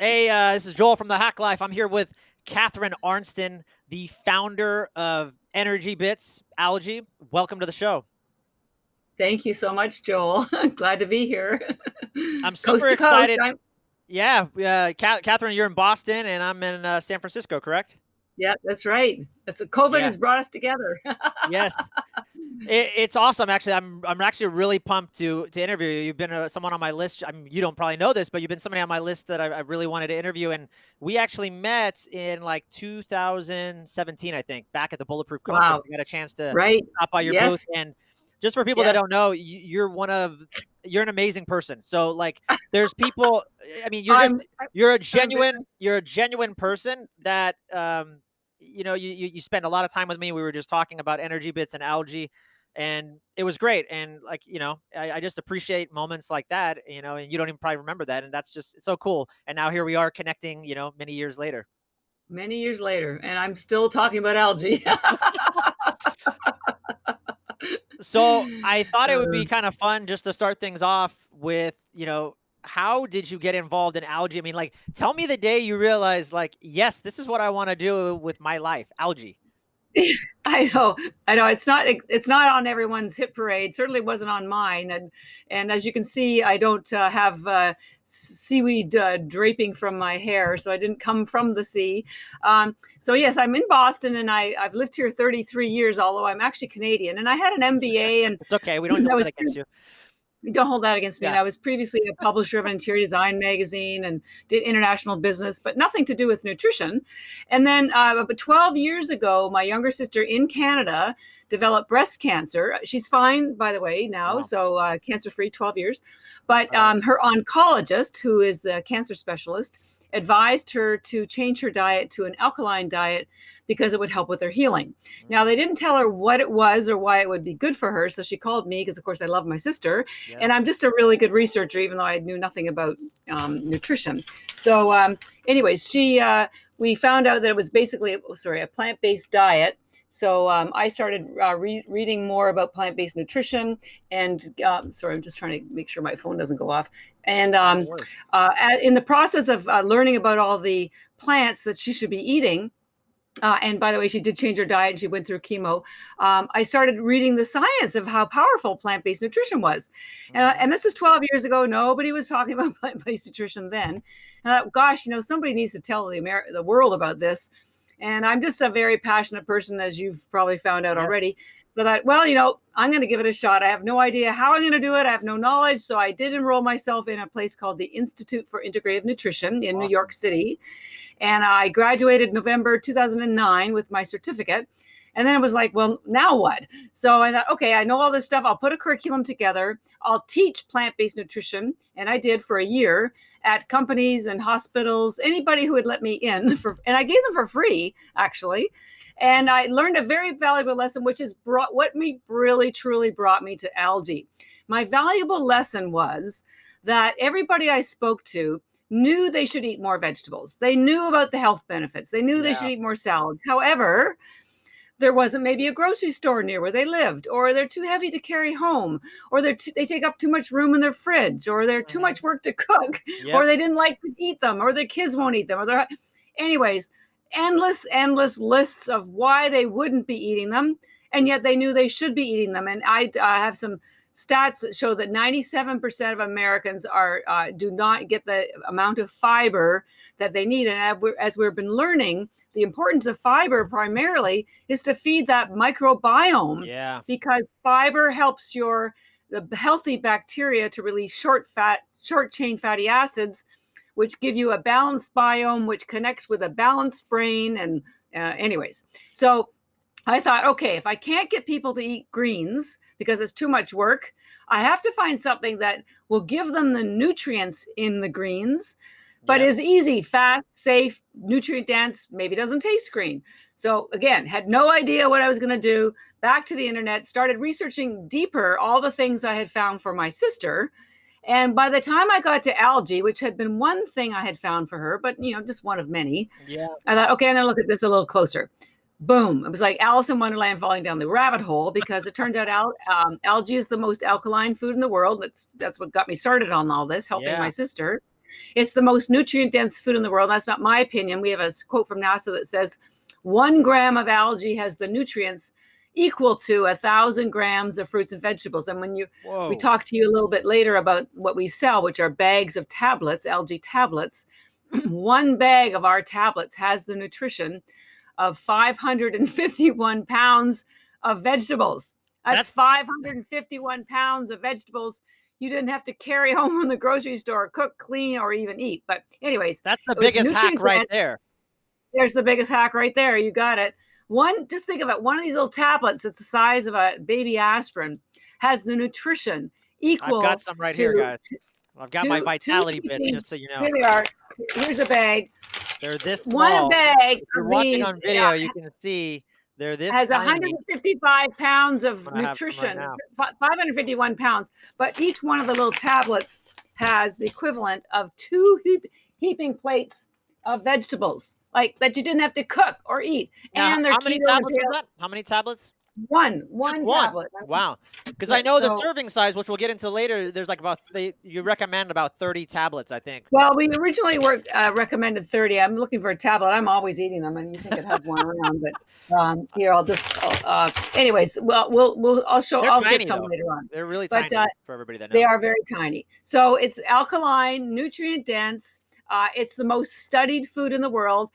Hey, this is Joel from The Hack Life. I'm here with Catharine Arnston, the founder of Energybits, Algae. Welcome to the show. Thank you so much, Joel. Glad to be here. I'm Coast super to coast. excited. Yeah, Catharine, you're in Boston, and I'm in San Francisco, correct? Yeah, that's right. COVID Yeah. has brought us together. Yes. It's awesome. Actually, I'm actually really pumped to interview you. You've been someone on my list. I mean, you don't probably know this, but you've been somebody on my list that I really wanted to interview. And we actually met in like 2017, I think, back at the Bulletproof Conference. Wow. We got a chance to Right. stop by your booth. Yes. And just for people that Yes. don't know, you're an amazing person. So like, there's people. I mean, I'm, you're a I'm very, genuine person that you spend a lot of time with me. We were just talking about Energybits and Algae, and it was great. And like, I just appreciate moments like that, and you don't even probably remember that. And it's so cool. And now here we are connecting, many years later. many years later, and I'm still talking about algae. So I thought it would Uh, be kind of fun just to start things off with, how did you get involved in algae? I mean, like, tell me the day you realized, like, yes, this is what I want to do with my life, algae. I know, I know. It's not on everyone's hit parade. Certainly wasn't on mine. And as you can see, I don't have seaweed draping from my hair, so I didn't come from the sea. So yes, I'm in Boston, and I've lived here 33 years, although I'm actually Canadian. And I had an MBA, and It's okay. We don't hold I that was against you. don't hold that against me. Yeah. And I was previously a publisher of an interior design magazine and did international business, but nothing to do with nutrition. And then about 12 years ago, my younger sister in Canada developed breast cancer. She's fine, by the way, now, Wow. so cancer-free, 12 years. But Wow. her oncologist, who is the cancer specialist, advised her to change her diet to an alkaline diet because it would help with her healing. Now, they didn't tell her what it was or why it would be good for her. So she called me because, of course, I love my sister. Yeah. And I'm just a really good researcher, even though I knew nothing about nutrition. So anyways, we found out that it was basically, a plant-based diet. So I started reading more about plant-based nutrition, and sorry, I'm just trying to make sure my phone doesn't go off. And in the process of learning about all the plants that she should be eating, and by the way, she did change her diet and she went through chemo. I started reading the science of how powerful plant-based nutrition was. And this is 12 years ago. Nobody was talking about plant-based nutrition then. And I thought, gosh, somebody needs to tell the world about this. And I'm just a very passionate person, as you've probably found out Yes. already. So that, I'm going to give it a shot. I have no idea how I'm going to do it. I have no knowledge. So I did enroll myself in a place called the Institute for Integrative Nutrition in New York City. And I graduated November 2009 with my certificate. And then it was like, well, now what? So I thought, okay, I know all this stuff. I'll put a curriculum together. I'll teach plant-based nutrition. And I did for a year at companies and hospitals, anybody who would let me in. And I gave them for free, actually. And I learned a very valuable lesson, which is what really, truly brought me to algae. My valuable lesson was that everybody I spoke to knew they should eat more vegetables. They knew about the health benefits. They knew they should eat more salads. However, there wasn't maybe a grocery store near where they lived, or they're too heavy to carry home, or they take up too much room in their fridge, or they're too much work to cook, or they didn't like to eat them, or their kids won't eat them, anyways, endless lists of why they wouldn't be eating them, and yet they knew they should be eating them. And I have some stats that show that 97% of Americans do not get the amount of fiber that they need. And as we've been learning, the importance of fiber primarily is to feed that microbiome. Yeah. Because fiber helps the healthy bacteria to release short chain fatty acids, which give you a balanced biome, which connects with a balanced brain. And anyways, so I thought, okay, if I can't get people to eat greens because it's too much work, I have to find something that will give them the nutrients in the greens, but is easy, fast, safe, nutrient dense, maybe doesn't taste green. So again, had no idea what I was going to do. Back to the internet, started researching deeper all the things I had found for my sister. And by the time I got to algae, which had been one thing I had found for her, but just one of many, I thought, okay, I'm going to look at this a little closer. Boom. It was like Alice in Wonderland falling down the rabbit hole, because it turns out algae is the most alkaline food in the world. That's what got me started on all this, helping my sister. It's the most nutrient dense food in the world. That's not my opinion. We have a quote from NASA that says 1 gram of algae has the nutrients equal to 1,000 grams of fruits and vegetables. And when we Whoa. talk to you a little bit later about what we sell, which are bags of tablets, algae tablets, 1 bag of our tablets has the nutrition of 551 pounds of vegetables. That's 551 pounds of vegetables you didn't have to carry home from the grocery store, cook, clean, or even eat. But anyways, That's the it was biggest hack nutrient right dense. there. There's the biggest hack right there. You got it. Just think of it. One of these little tablets, it's the size of a baby aspirin, has the nutrition I've got equal some right here, to guys. I've got my Vitality Bits, just so you know. Here they are. Here's a bag. They're this One small. bag If you're of watching these on video, you can see they're this has tiny. 155 pounds I'm of gonna have some right nutrition, now. 551 pounds. But each one of the little tablets has the equivalent of 2 heaping plates of vegetables, like that you didn't have to cook or eat. Now, And they're how many keto tablets and was that? How many tablets? one Just one. tablet. Wow. Because I Right. know the So, serving size, which we'll get into later, there's like you recommend about 30 tablets, I think. well, we originally recommended 30. I'm looking for a tablet. I'm always eating them, and you think I'd have one around, but here anyways, well, I'll get Tiny some though. later on. They're really But tiny for everybody that they knows. are very tiny. So it's alkaline, nutrient dense. It's the most studied food in the world.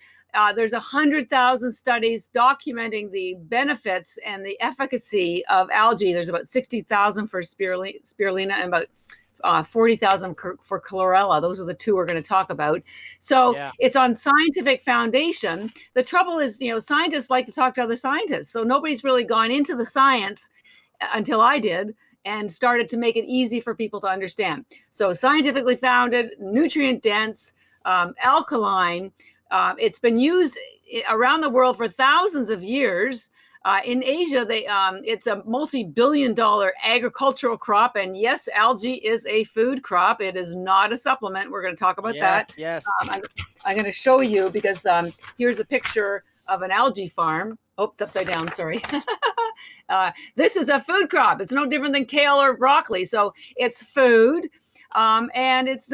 There's 100,000 studies documenting the benefits and the efficacy of algae. There's about 60,000 for spirulina and about 40,000 for chlorella. Those are the two we're going to talk about. So Yeah. it's on scientific foundation. The trouble is, scientists like to talk to other scientists. So nobody's really gone into the science until I did and started to make it easy for people to understand. So scientifically founded, nutrient dense, alkaline. It's been used around the world for thousands of years. In Asia, it's a multi-billion-dollar agricultural crop. And yes, algae is a food crop. It is not a supplement. We're going to talk about that. Yes. I'm going to show you because here's a picture of an algae farm. Oh, it's upside down. Sorry. This is a food crop. It's no different than kale or broccoli. So it's food. And it's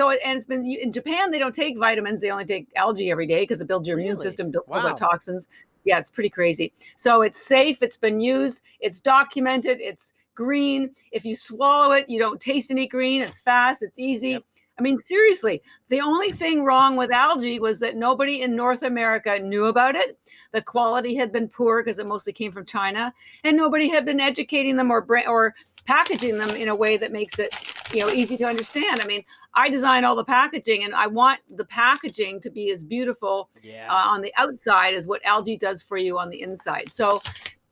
been in Japan. They don't take vitamins. They only take algae every day because it builds your immune system, builds out toxins. Yeah, it's pretty crazy. So it's safe. It's been used. It's documented. It's green. If you swallow it, you don't taste any green. It's fast. It's easy. Yep. I mean, seriously, the only thing wrong with algae was that nobody in North America knew about it. The quality had been poor because it mostly came from China, and nobody had been educating them or packaging them in a way that makes it, easy to understand. I mean, I design all the packaging, and I want the packaging to be as beautiful on the outside as what algae does for you on the inside. So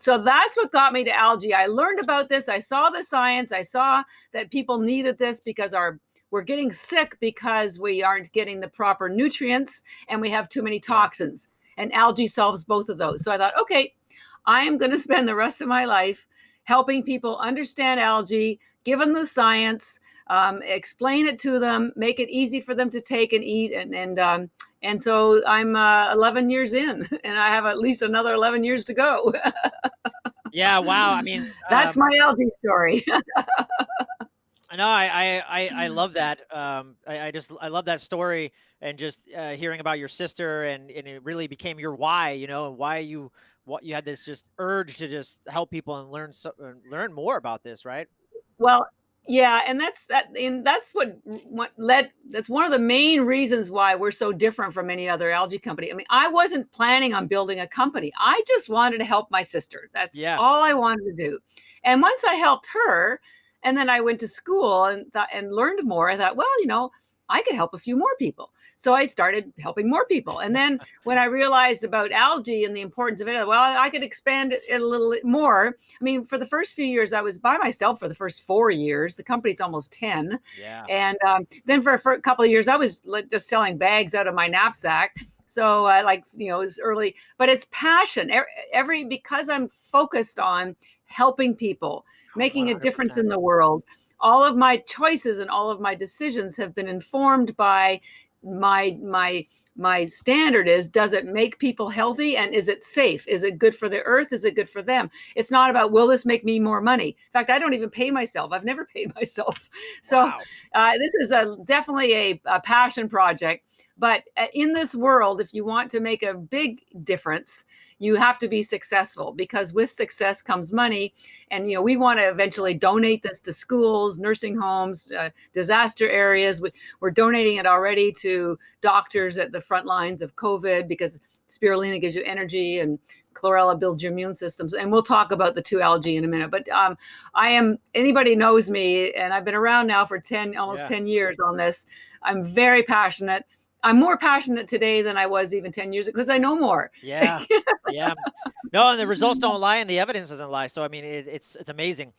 that's what got me to algae. I learned about this. I saw the science. I saw that people needed this because we're getting sick because we aren't getting the proper nutrients and we have too many toxins. And algae solves both of those. So I thought, okay, I am going to spend the rest of my life helping people understand algae, give them the science, explain it to them, make it easy for them to take and eat. And so I'm 11 years in, and I have at least another 11 years to go. Yeah, wow. I mean, that's my algae story. No, I love that. I love that story, and just hearing about your sister, and it really became your why, and why you had this just urge to just help people and learn more about this, right? Well, yeah, and that's what led. That's one of the main reasons why we're so different from any other algae company. I mean, I wasn't planning on building a company. I just wanted to help my sister. That's all I wanted to do. And once I helped her, and then I went to school and learned more, I thought, well, I could help a few more people. So I started helping more people. And then when I realized about algae and the importance of it, well, I could expand it a little more. I mean, for the first few years, I was by myself for the first 4 years. The company's almost 10. Yeah. And then for a couple of years, I was just selling bags out of my knapsack. So it was early, but it's passion. Because I'm focused on helping people, making 100%. a difference in the world. All of my choices and all of my decisions have been informed by my my standard is, does it make people healthy, and is it safe? Is it good for the earth? Is it good for them? It's not about, will this make me more money? In fact, I don't even pay myself. I've never paid myself. So Wow. this is definitely a passion project. But in this world, if you want to make a big difference, you have to be successful, because with success comes money. And, we want to eventually donate this to schools, nursing homes, disaster areas. We're donating it already to doctors at the front lines of COVID, because spirulina gives you energy and chlorella builds your immune systems. And we'll talk about the 2 algae in a minute. But anybody knows me, and I've been around now for almost Yeah. 10 years on this. I'm very passionate. I'm more passionate today than I was even 10 years ago, because I know more. Yeah. Yeah. No, and the results don't lie and the evidence doesn't lie. So, I mean, it's amazing.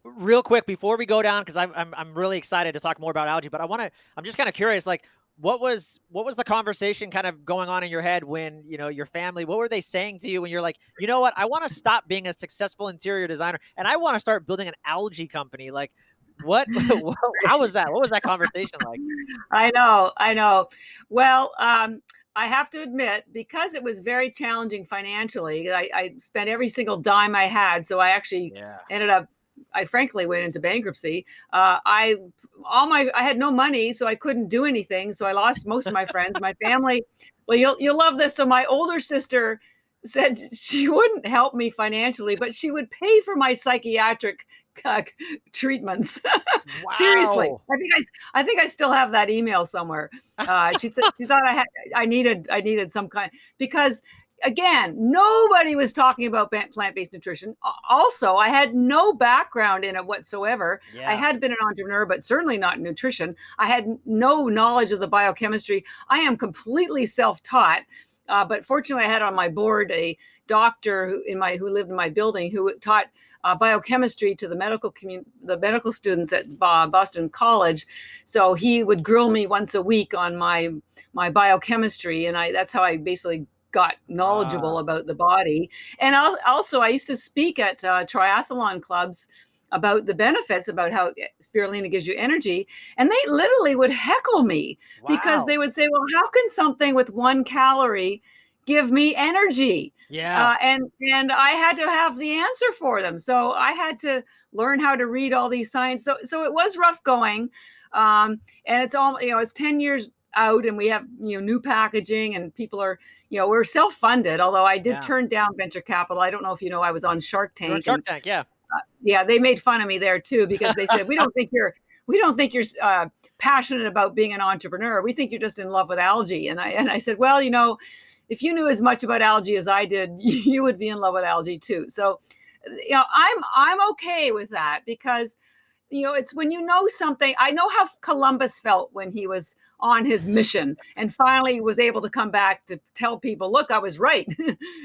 Real quick before we go down, because I'm really excited to talk more about algae, but I'm just kind of curious, like, what was the conversation kind of going on in your head when, your family, what were they saying to you when you're like, you know what, I want to stop being a successful interior designer and I want to start building an algae company? Like, what, how was that? What was that conversation like? I know, I know. Well, I have to admit, because it was very challenging financially, I spent every single dime I had. So I actually Yeah. ended up, I frankly went into bankruptcy. I had no money, so I couldn't do anything. So I lost most of my friends, my family. Well, you'll love this. So my older sister said she wouldn't help me financially, but she would pay for my psychiatric uh, treatments. Seriously, Wow. I think I still have that email somewhere. She thought I needed some kind, because again, nobody was talking about plant-based nutrition. Also, I had no background in it whatsoever. I Yeah. had been an entrepreneur, but certainly not in nutrition. I had no knowledge of the biochemistry. I am completely self-taught. But fortunately, I had on my board a doctor who lived in my building, who taught biochemistry to the medical students at Boston College. So he would grill me once a week on my biochemistry, and that's how I basically got knowledgeable Wow. about the body. And also, I used to speak at triathlon clubs about the benefits, about how spirulina gives you energy, and they literally would heckle me, because Wow. they would say, well, how can something with 1 calorie give me energy? Yeah. And I had to have the answer for them. So I had to learn how to read all these science. So it was rough going. And it's 10 years out, and we have, new packaging, and people are, we're self-funded, although I did Yeah. turn down venture capital. I don't know if I was on Shark You're on Tank, Shark and Tank. Yeah. yeah, they made fun of me there too, because they said, we don't think you're passionate about being an entrepreneur. We think you're just in love with algae. And I said, well, if you knew as much about algae as I did, you would be in love with algae too. So, I'm okay with that, because it's when you know something. I know how Columbus felt when he was on his mission and finally was able to come back to tell people, look, I was right.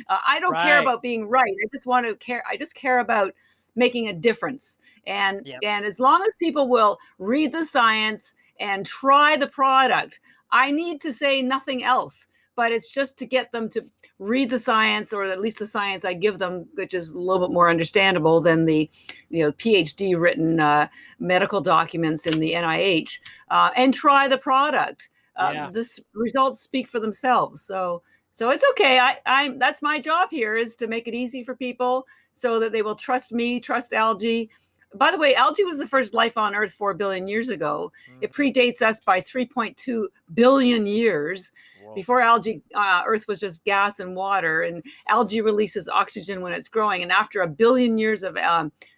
I don't care Right. about being right. I just care about making a difference. And Yep. and as long as people will read the science and try the product, I need to say nothing else. But it's just to get them to read the science, or at least the science I give them, which is a little bit more understandable than the PhD written medical documents in the NIH, and try the product. Yeah. The results speak for themselves. So it's okay. That's my job here, is to make it easy for people so that they will trust me, trust algae. By the way, algae was the first life on Earth 4 billion years ago. It Mhm. predates us by 3.2 billion years. Whoa. Before algae, Earth was just gas and water, and algae releases oxygen when it's growing. And after a billion years of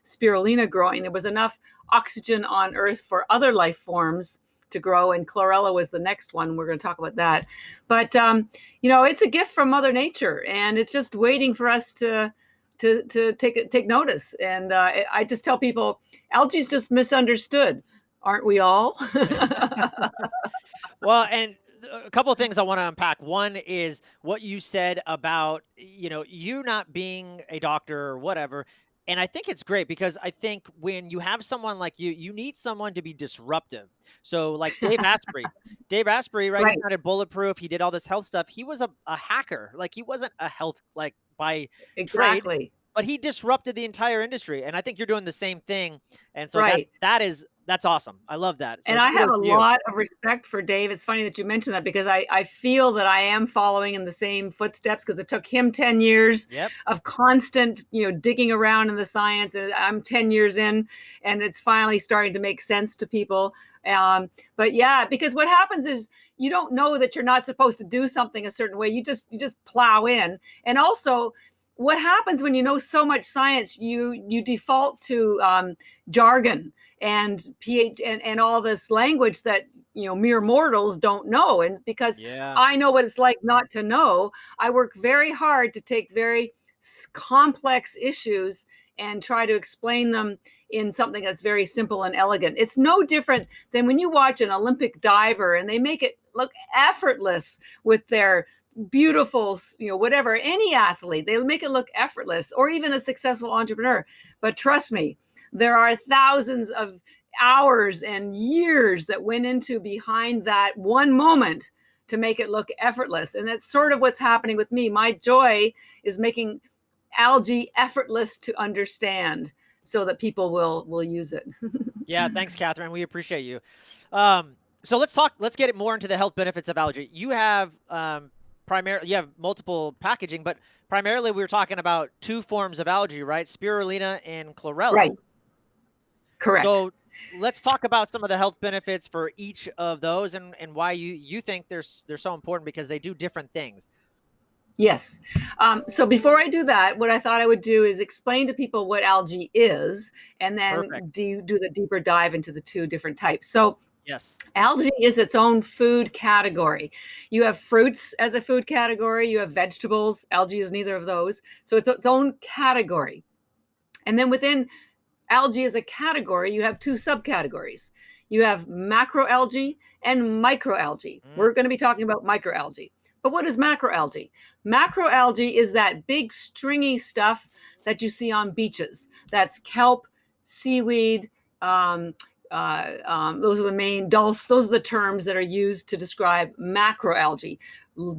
spirulina growing, there was enough oxygen on Earth for other life forms to grow. And chlorella was the next one. We're going to talk about that. But it's a gift from Mother Nature, and it's just waiting for us to take notice. And I just tell people, algae is just misunderstood, aren't we all? Well, and a couple of things I want to unpack. One is what you said about, you not being a doctor or whatever. And I think it's great, because I think when you have someone like you need someone to be disruptive. So like Dave Asprey, right? He Right, founded Bulletproof. He did all this health stuff. He was a hacker. Like, he wasn't a health, like, by trade, exactly. but he disrupted the entire industry. And I think you're doing the same thing. And so that Right. that is That's awesome. I love that. And So I have kudos a to you. lot of respect for Dave. It's funny that you mentioned that because I feel that I am following in the same footsteps because it took him 10 years Yep. of constant, digging around in the science. And I'm 10 years in and it's finally starting to make sense to people. But yeah, because what happens is you don't know that you're not supposed to do something a certain way. You just plow in. And also, what happens when you know so much science, you default to jargon and ph and all this language that mere mortals don't know. And because Yeah. I know what it's like not to know, I work very hard to take very complex issues and try to explain them in something that's very simple and elegant. It's no different than when you watch an Olympic diver and they make it look effortless with their beautiful, whatever, any athlete, they make it look effortless, or even a successful entrepreneur. But trust me, there are thousands of hours and years that went into behind that one moment to make it look effortless. And that's sort of what's happening with me. My joy is making algae effortless to understand so that people will use it. Yeah. Thanks, Catherine. We appreciate you. So let's get it more into the health benefits of algae. You have you have multiple packaging, but primarily we were talking about two forms of algae, right? Spirulina and chlorella. Right. Correct. So let's talk about some of the health benefits for each of those and why you think they're so important because they do different things. Yes. So before I do that, what I thought I would do is explain to people what algae is, and Perfect. then do the deeper dive into the two different types. So Yes. algae is its own food category. You have fruits as a food category, you have vegetables. Algae is neither of those. So it's its own category. And then within algae as a category, you have two subcategories. You have macroalgae and microalgae. Mm. We're going to be talking about microalgae. But what is macroalgae? Macroalgae is that big stringy stuff that you see on beaches. That's kelp, seaweed. Those are the main dulse. Those are the terms that are used to describe macroalgae.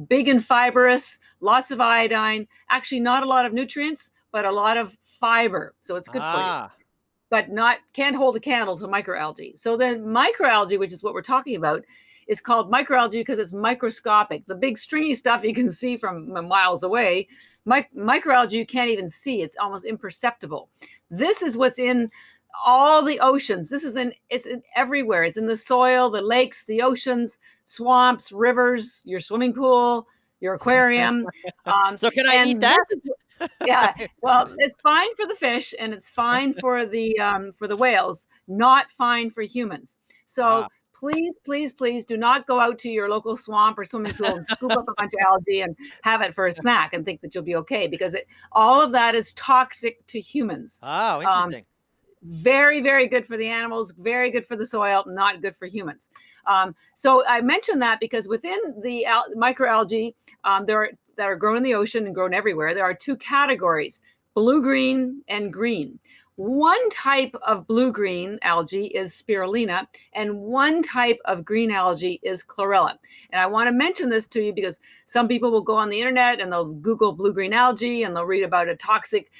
Big and fibrous, lots of iodine. Actually, not a lot of nutrients, but a lot of fiber. So it's good for you, Ah. but can't hold a candle to microalgae. So then microalgae, which is what we're talking about, is called microalgae because it's microscopic. The big stringy stuff you can see from miles away. Microalgae you can't even see. It's almost imperceptible. This is what's in all the oceans. It's in everywhere. It's in the soil, the lakes, the oceans, swamps, rivers, your swimming pool, your aquarium. So can I eat And that? this is yeah, well, it's fine for the fish and it's fine for the whales, not fine for humans. So Ah. please, please, please do not go out to your local swamp or swimming pool and scoop up a bunch of algae and have it for a snack and think that you'll be okay, because all of that is toxic to humans. Oh, Um, interesting. very, very good for the animals, very good for the soil, not good for humans. So I mentioned that because within the microalgae, that are grown in the ocean and grown everywhere, there are two categories: blue-green and green. One type of blue-green algae is spirulina, and one type of green algae is chlorella. And I want to mention this to you because some people will go on the internet and they'll Google blue-green algae and they'll read about a toxic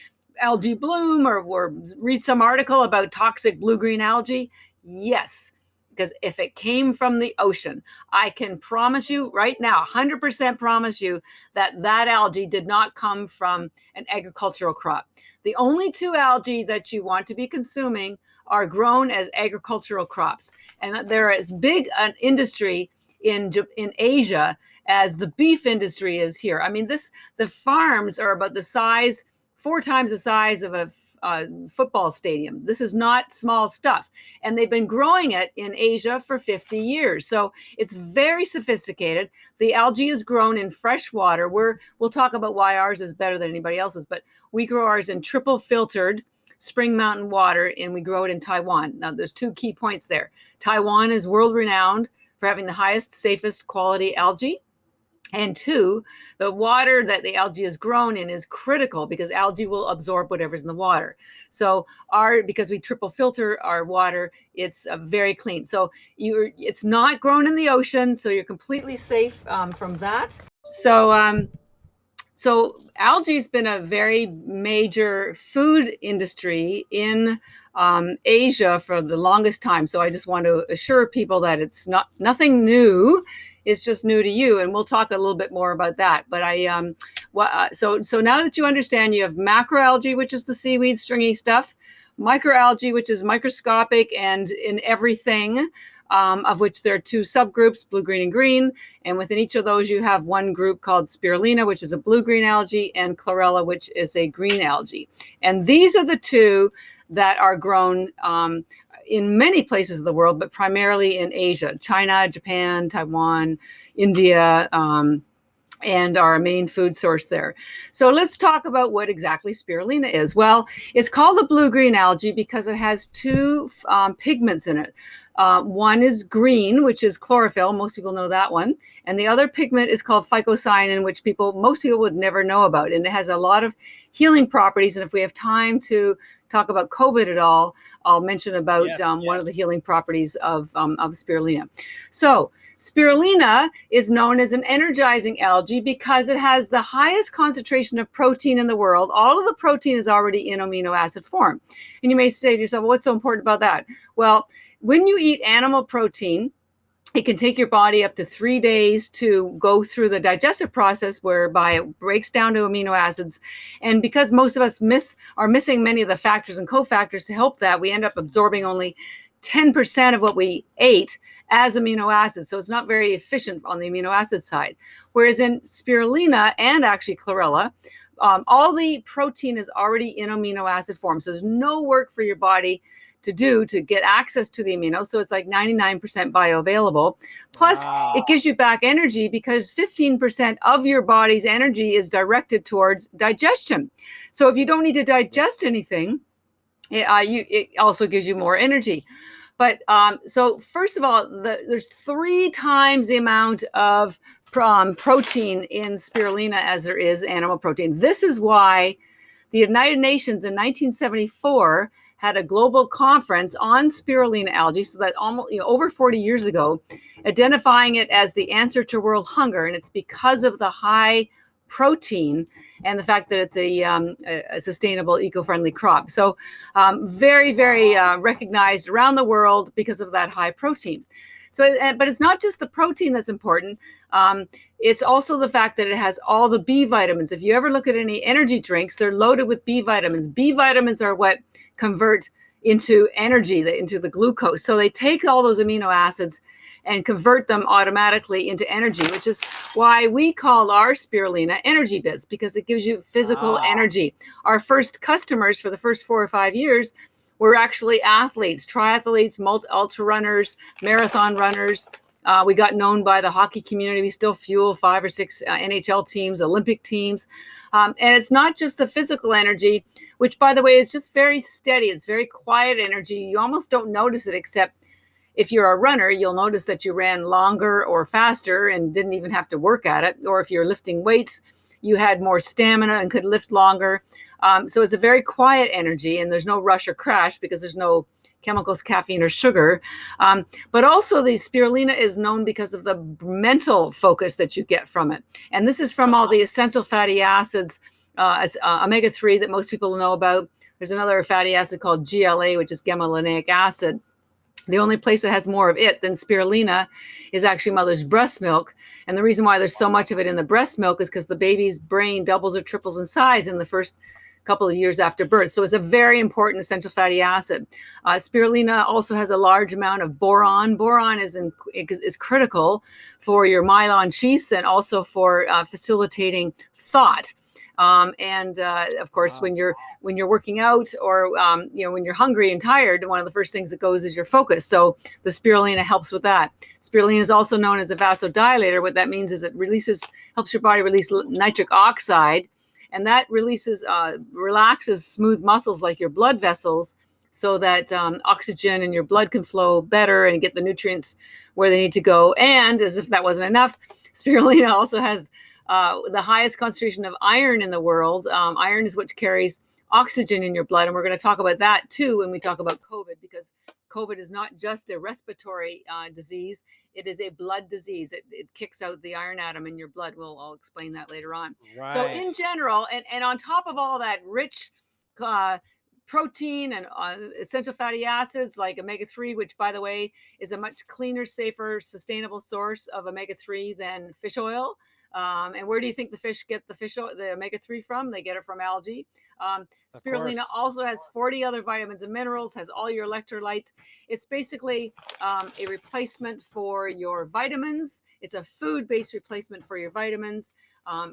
algae bloom or read some article about toxic blue-green algae. Yes, because if it came from the ocean, I can promise you right now, 100% promise you that algae did not come from an agricultural crop. The only two algae that you want to be consuming are grown as agricultural crops. And they're as big an industry in Asia as the beef industry is here. I mean, the farms are about the size, 4 times the size of a football stadium. This is not small stuff. And they've been growing it in Asia for 50 years. So it's very sophisticated. The algae is grown in fresh water. We'll talk about why ours is better than anybody else's, but we grow ours in triple filtered spring mountain water, and we grow it in Taiwan. Now, there's two key points there. Taiwan is world renowned for having the highest, safest quality algae. And two, the water that the algae is grown in is critical because algae will absorb whatever's in the water. So because we triple filter our water, it's very clean. So it's not grown in the ocean, so you're completely safe from that. So algae's been a very major food industry in Asia for the longest time. So I just want to assure people that it's nothing new. It's just new to you, and we'll talk a little bit more about that. But so now that you understand, you have macroalgae, which is the seaweed, stringy stuff, microalgae, which is microscopic and in everything, of which there are two subgroups, blue, green, and green. And within each of those, you have one group called spirulina, which is a blue-green algae, and chlorella, which is a green algae. And these are the two that are grown in many places of the world, but primarily in Asia, China, Japan, Taiwan, India, and our main food source there. So let's talk about what exactly spirulina is. Well, it's called a blue-green algae because it has two pigments in it. One is green, which is chlorophyll. Most people know that one. And the other pigment is called phycocyanin, which most people would never know about. And it has a lot of healing properties. And if we have time to talk about COVID at all, I'll mention about one of the healing properties of spirulina. So spirulina is known as an energizing algae because it has the highest concentration of protein in the world. All of the protein is already in amino acid form. And you may say to yourself, well, what's so important about that? Well, when you eat animal protein, it can take your body up to 3 days to go through the digestive process, whereby it breaks down to amino acids. And because most of us are missing many of the factors and cofactors to help that, we end up absorbing only 10% of what we ate as amino acids. So it's not very efficient on the amino acid side. Whereas in spirulina and actually chlorella, all the protein is already in amino acid form. So there's no work for your body to do to get access to the amino. So it's like 99% bioavailable. Plus, it gives you back energy because 15% of your body's energy is directed towards digestion. So if you don't need to digest anything, it also gives you more energy. But so first of all, there's 3 times the amount of protein in spirulina as there is animal protein. This is why the United Nations in 1974 had a global conference on spirulina algae, so that almost over 40 years ago, identifying it as the answer to world hunger. And it's because of the high protein and the fact that it's a sustainable, eco-friendly crop. So very, very recognized around the world because of that high protein. So, but it's not just the protein that's important. It's also the fact that it has all the B vitamins. If you ever look at any energy drinks, they're loaded with B vitamins. B vitamins are what convert into energy, into the glucose. So they take all those amino acids and convert them automatically into energy, which is why we call our spirulina Energybits, because it gives you physical energy. Our first customers for the first 4 or 5 years were actually athletes, triathletes, ultra runners, marathon runners. We got known by the hockey community. We still fuel 5 or 6 NHL teams, Olympic teams. And it's not just the physical energy, which, by the way, is just very steady. It's very quiet energy. You almost don't notice it, except if you're a runner, you'll notice that you ran longer or faster and didn't even have to work at it. Or if you're lifting weights, you had more stamina and could lift longer. So it's a very quiet energy, and there's no rush or crash because there's no chemicals, caffeine, or sugar. But also the spirulina is known because of the mental focus that you get from it. And this is from all the essential fatty acids, omega-3 that most people know about. There's another fatty acid called GLA, which is gamma-linolenic acid. The only place that has more of it than spirulina is actually mother's breast milk. And the reason why there's so much of it in the breast milk is because the baby's brain doubles or triples in size in the first couple of years after birth. So it's a very important essential fatty acid. Spirulina also has a large amount of boron. Boron is critical for your myelin sheaths and also for facilitating thought. Of course, when you're working out or when you're hungry and tired, one of the first things that goes is your focus. So the spirulina helps with that. Spirulina is also known as a vasodilator. What that means is it helps your body release nitric oxide, and that relaxes smooth muscles like your blood vessels, so that oxygen in your blood can flow better and get the nutrients where they need to go. And as if that wasn't enough, spirulina also has the highest concentration of iron in the world. Iron is what carries oxygen in your blood. And we're going to talk about that too when we talk about COVID, because COVID is not just a respiratory disease. It is a blood disease. It kicks out the iron atom in your blood. I'll explain that later on. Right. So in general, and on top of all that rich protein and essential fatty acids like omega-3, which, by the way, is a much cleaner, safer, sustainable source of omega-3 than fish oil. And where do you think the fish get the omega-3 from? They get it from algae. Of Spirulina course. also has 40 other vitamins and minerals, has all your electrolytes. It's basically a replacement for your vitamins. It's a food-based replacement for your vitamins.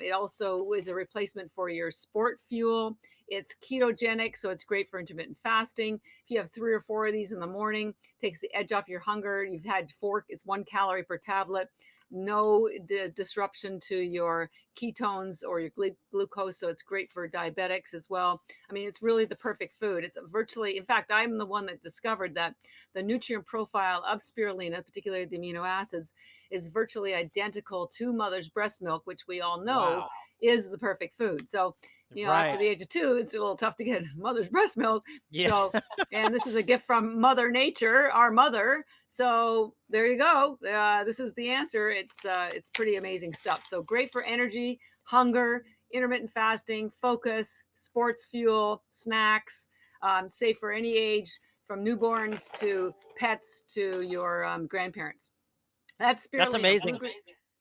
It also is a replacement for your sport fuel. It's ketogenic, so it's great for intermittent fasting. If you have 3 or 4 of these in the morning, takes the edge off your hunger. You've had 4, it's 1 calorie per tablet. No disruption to your ketones or your glucose, so it's great for diabetics as well. I mean, it's really the perfect food. It's virtually, in fact, I'm the one that discovered that the nutrient profile of spirulina, particularly the amino acids, is virtually identical to mother's breast milk, which we all know Wow. is the perfect food. So, after Right. the age of 2, it's a little tough to get mother's breast milk. Yeah. So, and this is a gift from Mother Nature, our mother. So there you go. This is the answer. It's pretty amazing stuff. So great for energy, hunger, intermittent fasting, focus, sports fuel, snacks. Safe for any age, from newborns to pets to your grandparents. That's That's spirulina, amazing.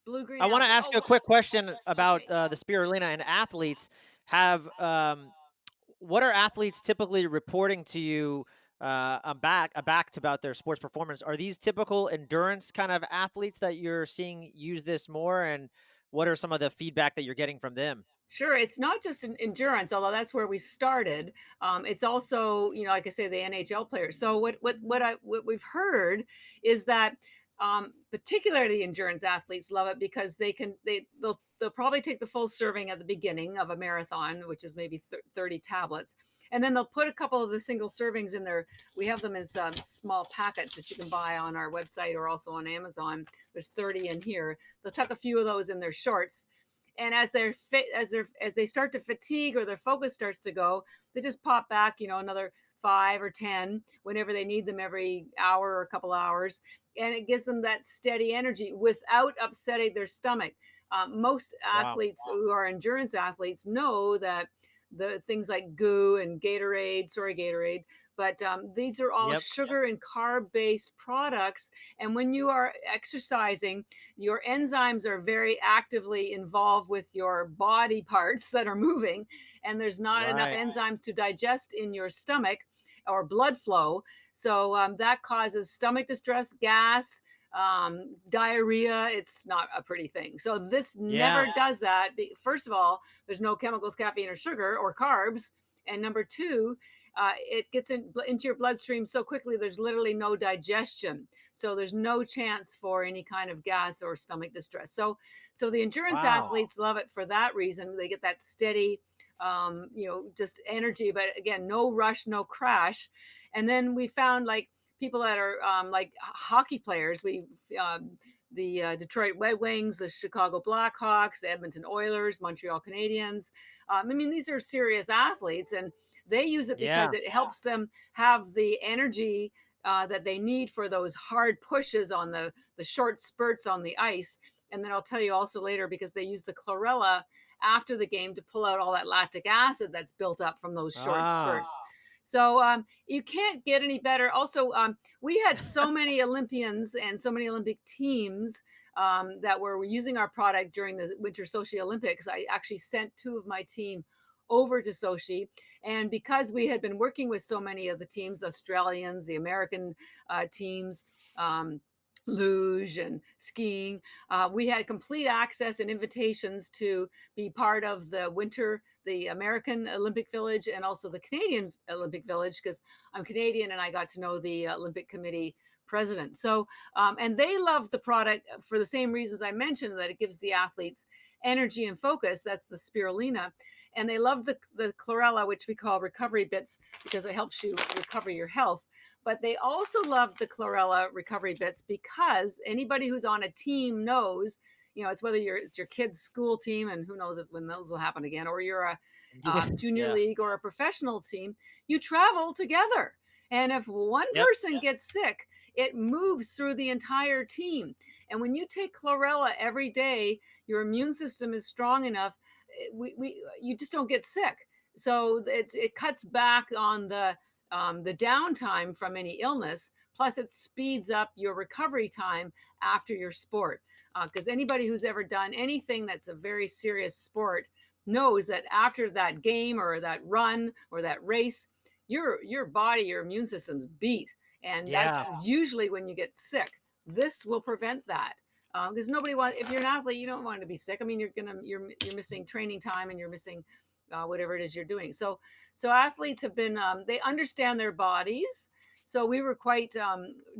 blue green I want to algae. ask Oh, you a quick question okay. about the spirulina and athletes. Have What are athletes typically reporting to you back about their sports performance? Are these typical endurance kind of athletes that you're seeing use this more? And what are some of the feedback that you're getting from them? Sure, it's not just endurance, although that's where we started. It's also, like I say, the NHL players. So what we've heard is that particularly endurance athletes love it because they'll probably take the full serving at the beginning of a marathon, which is maybe 30 tablets, and then they'll put a couple of the single servings in there. We have them as small packets that you can buy on our website or also on Amazon. There's 30 in here. They'll tuck a few of those in their shorts, and as they start to fatigue or their focus starts to go, they just pop back, another 5 or 10 whenever they need them, every hour or a couple hours, and it gives them that steady energy without upsetting their stomach. Most Wow. athletes who are endurance athletes know that the things like goo and Gatorade, but these are all Yep. sugar and carb based products. And when you are exercising, your enzymes are very actively involved with your body parts that are moving, and there's not enough Right. enzymes to digest in your stomach or blood flow. So that causes stomach distress, gas, diarrhea. It's not a pretty thing. So this never Yeah. does that. First of all, there's no chemicals, caffeine, or sugar or carbs. And number two, it gets into your bloodstream so quickly, there's literally no digestion. So there's no chance for any kind of gas or stomach distress. So the endurance Wow. athletes love it for that reason. They get that steady, just energy, but again, no rush, no crash. And then we found, like, people that are like hockey players. The Detroit Red Wings, the Chicago Blackhawks, the Edmonton Oilers, Montreal Canadiens. I mean, these are serious athletes, and they use it because Yeah. it helps them have the energy that they need for those hard pushes on the short spurts on the ice. And then I'll tell you also later, because they use the chlorella after the game to pull out all that lactic acid that's built up from those short Ah. spurts. So you can't get any better. Also, we had so many Olympians and so many Olympic teams that were using our product during the Winter Sochi Olympics. I actually sent 2 of my team over to Sochi. And because we had been working with so many of the teams, Australians, the American teams, luge and skiing, we had complete access and invitations to be part of the American Olympic Village and also the Canadian Olympic Village, because I'm Canadian and I got to know the Olympic Committee president. So, and they love the product for the same reasons I mentioned, that it gives the athletes energy and focus. That's the spirulina. And they love the chlorella, which we call recovery bits, because it helps you recover your health. But they also love the chlorella recovery bits because anybody who's on a team knows, it's whether it's your kid's school team, and who knows when those will happen again, or you're a junior Yeah. league or a professional team, you travel together. And if one Yep. person gets sick, it moves through the entire team. And when you take chlorella every day, your immune system is strong enough. You just don't get sick. So it cuts back on the downtime from any illness. Plus, it speeds up your recovery time after your sport. Because anybody who's ever done anything that's a very serious sport knows that after that game or that run or that race, your body, your immune system's beat, and that's Yeah. usually when you get sick. This will prevent that. Because nobody wants, if you're an athlete, you don't want to be sick. I mean, you're missing training time and you're missing whatever it is you're doing. So athletes have been they understand their bodies. So we were quite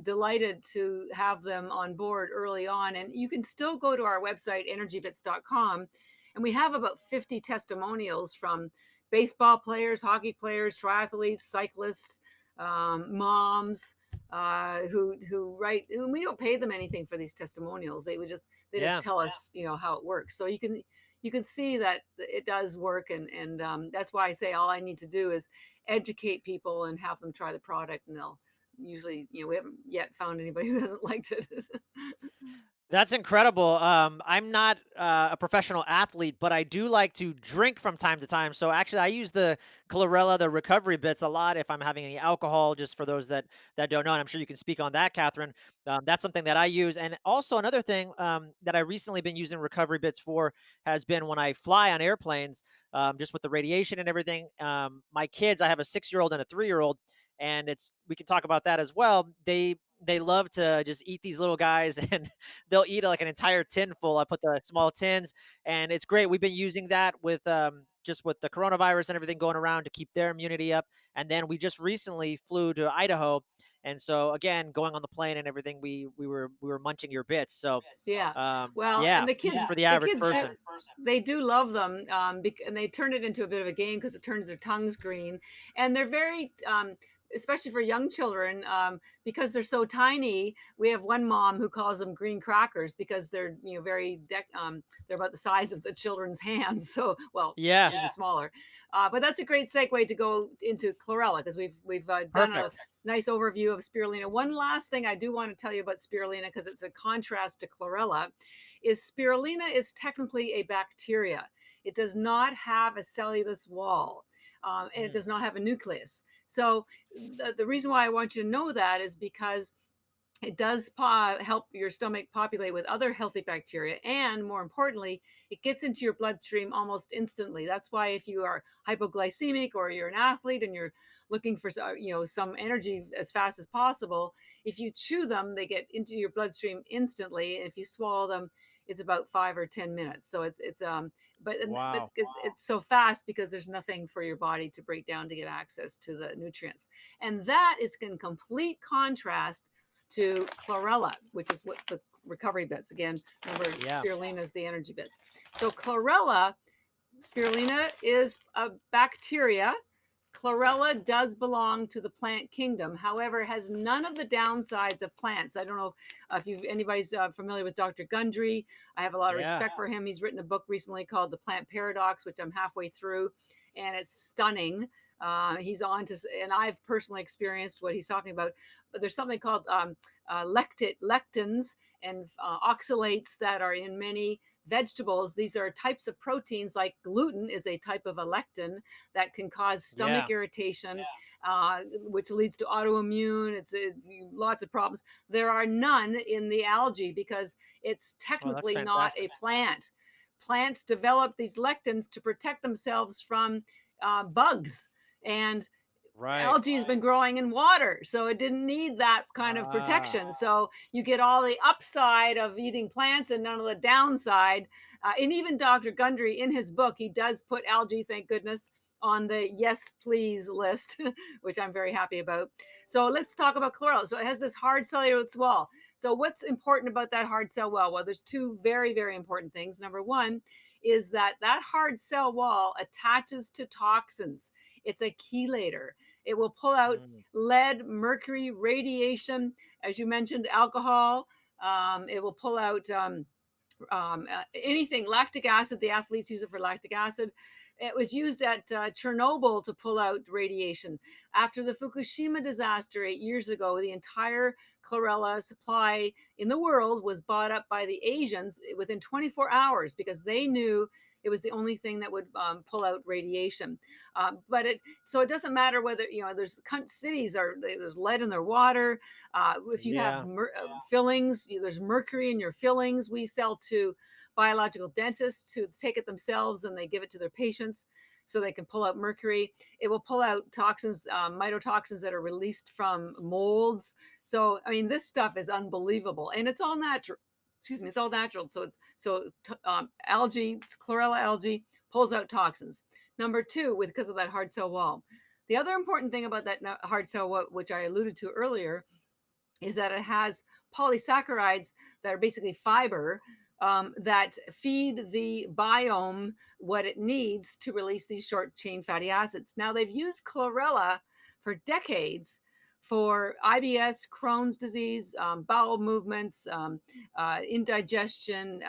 delighted to have them on board early on. And you can still go to our website, energybits.com, and we have about 50 testimonials from baseball players, hockey players, triathletes, cyclists, moms, who write. And we don't pay them anything for these testimonials. They just Yeah. tell us, how it works. So you can see that it does work, and that's why I say all I need to do is educate people and have them try the product, and they'll usually, we haven't yet found anybody who hasn't liked it. That's incredible. I'm not a professional athlete, but I do like to drink from time to time. So actually, I use the chlorella, the recovery bits, a lot if I'm having any alcohol. Just for those that don't know, and I'm sure you can speak on that, Catherine. That's something that I use. And also another thing that I recently been using recovery bits for has been when I fly on airplanes, just with the radiation and everything. My kids, I have a 6-year old and a 3-year old, and we can talk about that as well. They love to just eat these little guys, and they'll eat like an entire tin full. I put the small tins, and it's great. We've been using that with just with the coronavirus and everything going around to keep their immunity up. And then we just recently flew to Idaho, and so again, going on the plane and everything, we were munching your bits. So Yeah. Well, yeah, and the kids, for the the average kids do, person. they do love them, and they turn it into a bit of a game because it turns their tongues green, and they're very, especially for young children, because they're so tiny. We have one mom who calls them green crackers because they're, they're about the size of the children's hands. So, well, Yeah, even smaller. But that's a great segue to go into chlorella because we've done a perfect. nice overview of spirulina. One last thing I do want to tell you about spirulina, because it's a contrast to chlorella, is spirulina is technically a bacteria. It does not have a cellulose wall. And it Mm, does not have a nucleus. So the reason why I want you to know that is because it does help your stomach populate with other healthy bacteria. And more importantly, it gets into your bloodstream almost instantly. That's why if you are hypoglycemic or you're an athlete and you're looking for some energy as fast as possible, if you chew them, they get into your bloodstream instantly. If you swallow them, it's about 5 or 10 minutes. So it's but wow. it's so fast because there's nothing for your body to break down to get access to the nutrients. And that is in complete contrast to chlorella, which is what the recovery bits. Again, remember, Yeah. spirulina is the energy bits. So spirulina is a bacteria. Chlorella does belong to the plant kingdom. However, it has none of the downsides of plants. I don't know if anybody's familiar with Dr. Gundry. I have a lot of Yeah. respect for him. He's written a book recently called The Plant Paradox, which I'm halfway through, and it's stunning. He's on to, and I've personally experienced what he's talking about. But there's something called lectins and oxalates that are in many vegetables. These are types of proteins, like gluten is a type of a lectin that can cause stomach Yeah. irritation, which leads to autoimmune. It's lots of problems. There are none in the algae because it's Well, that's technically not a fantastic. plant. Plants develop these lectins to protect themselves from bugs. And Right. algae has been growing in water, so it didn't need that kind of Ah. protection. So you get all the upside of eating plants and none of the downside. And even Dr. Gundry, in his book, he does put algae, thank goodness, on the yes please list, which I'm very happy about. So let's talk about chlorella. So it has this hard cellulose wall. So what's important about that hard cell wall? Well, there's two very, very important things. Number one is that hard cell wall attaches to toxins. It's a chelator. It will pull out Mm, lead, mercury, radiation, as you mentioned, alcohol. It will pull out anything, lactic acid. The athletes use it for lactic acid. It was used at Chernobyl to pull out radiation. After the Fukushima disaster 8 years ago, the entire chlorella supply in the world was bought up by the Asians within 24 hours because they knew It was the only thing that would pull out radiation. But it doesn't matter whether, there's cities there's lead in their water. If you have Yeah. fillings, there's mercury in your fillings. We sell to biological dentists who take it themselves and they give it to their patients so they can pull out mercury. It will pull out toxins, mycotoxins that are released from molds. So, I mean, this stuff is unbelievable, and it's all natural. Excuse me, it's all natural. Algae, chlorella algae pulls out toxins. Number two, because of that hard cell wall. The other important thing about that hard cell wall, which I alluded to earlier, is that it has polysaccharides that are basically fiber that feed the biome what it needs to release these short chain fatty acids. Now, they've used chlorella for decades for IBS, Crohn's disease, bowel movements, indigestion.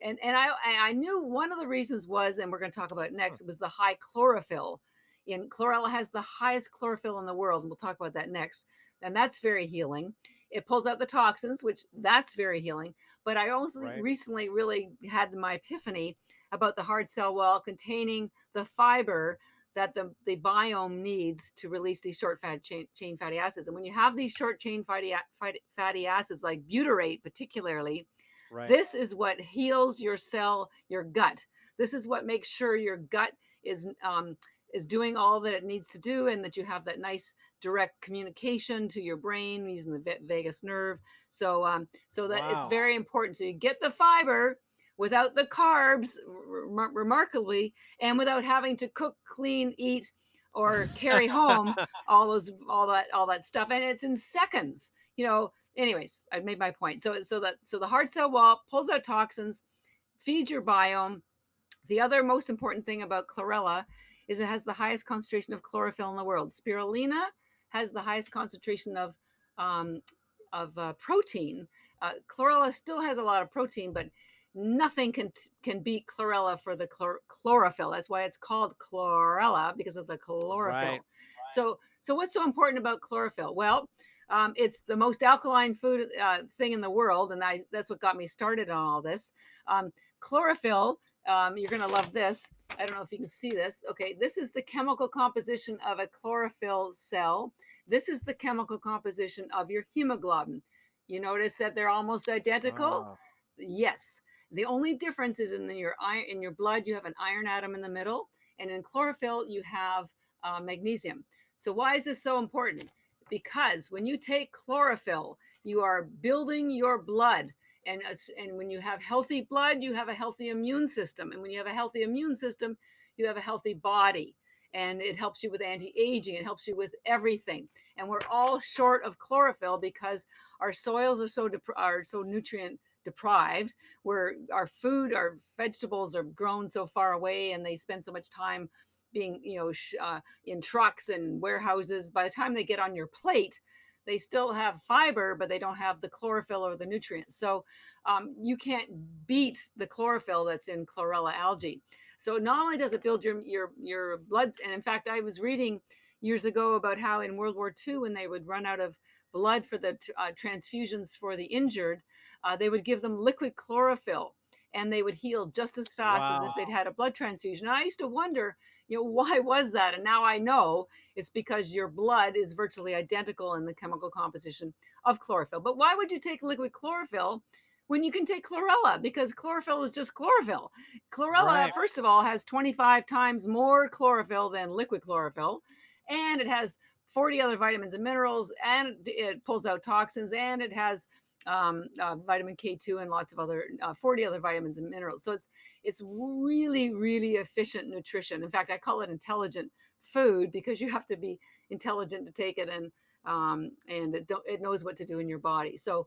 And I knew one of the reasons was, and we're going to talk about it next, was the high chlorophyll. And chlorella has the highest chlorophyll in the world, and we'll talk about that next. And that's very healing. It pulls out the toxins, which that's very healing. But I also recently really had my epiphany about the hard cell wall containing the fiber that the biome needs to release these short chain fatty acids. And when you have these short chain fatty acids, like butyrate particularly, this is what heals your gut. This is what makes sure your gut is doing all that it needs to do, and that you have that nice direct communication to your brain using the vagus nerve. So that it's very important. So you get the fiber without the carbs, remarkably, and without having to cook, clean, eat, or carry home all that stuff. And it's in seconds. Anyways, I made my point. So the hard cell wall pulls out toxins, feeds your biome. The other most important thing about chlorella is it has the highest concentration of chlorophyll in the world. Spirulina has the highest concentration of protein. Chlorella still has a lot of protein, but nothing can beat chlorella for the chlorophyll. That's why it's called chlorella, because of the chlorophyll. So what's so important about chlorophyll? Well, it's the most alkaline food thing in the world, and that's what got me started on all this. Chlorophyll, you're going to love this. I don't know if you can see this. Okay, this is the chemical composition of a chlorophyll cell. This is the chemical composition of your hemoglobin. You notice that they're almost identical? Yes. The only difference is in your blood, you have an iron atom in the middle, and in chlorophyll, you have magnesium. So why is this so important? Because when you take chlorophyll, you are building your blood. And when you have healthy blood, you have a healthy immune system. And when you have a healthy immune system, you have a healthy body. And it helps you with anti-aging. It helps you with everything. And we're all short of chlorophyll because our soils are so nutrient deprived, where our vegetables are grown so far away, and they spend so much time being, in trucks and warehouses. By the time they get on your plate, they still have fiber, but they don't have the chlorophyll or the nutrients. So you can't beat the chlorophyll that's in chlorella algae. So not only does it build your blood, and in fact, I was reading years ago about how in World War II, when they would run out of blood for the transfusions for the injured, they would give them liquid chlorophyll, and they would heal just as fast as if they'd had a blood transfusion. And I used to wonder, why was that? And now I know it's because your blood is virtually identical in the chemical composition of chlorophyll. But why would you take liquid chlorophyll when you can take chlorella? Because chlorophyll is just chlorophyll. Chlorella, first of all, has 25 times more chlorophyll than liquid chlorophyll, and it has 40 other vitamins and minerals, and it pulls out toxins, and it has vitamin K2 and lots of other 40 other vitamins and minerals. So it's really, really efficient nutrition. In fact, I call it intelligent food, because you have to be intelligent to take it, and it knows what to do in your body. So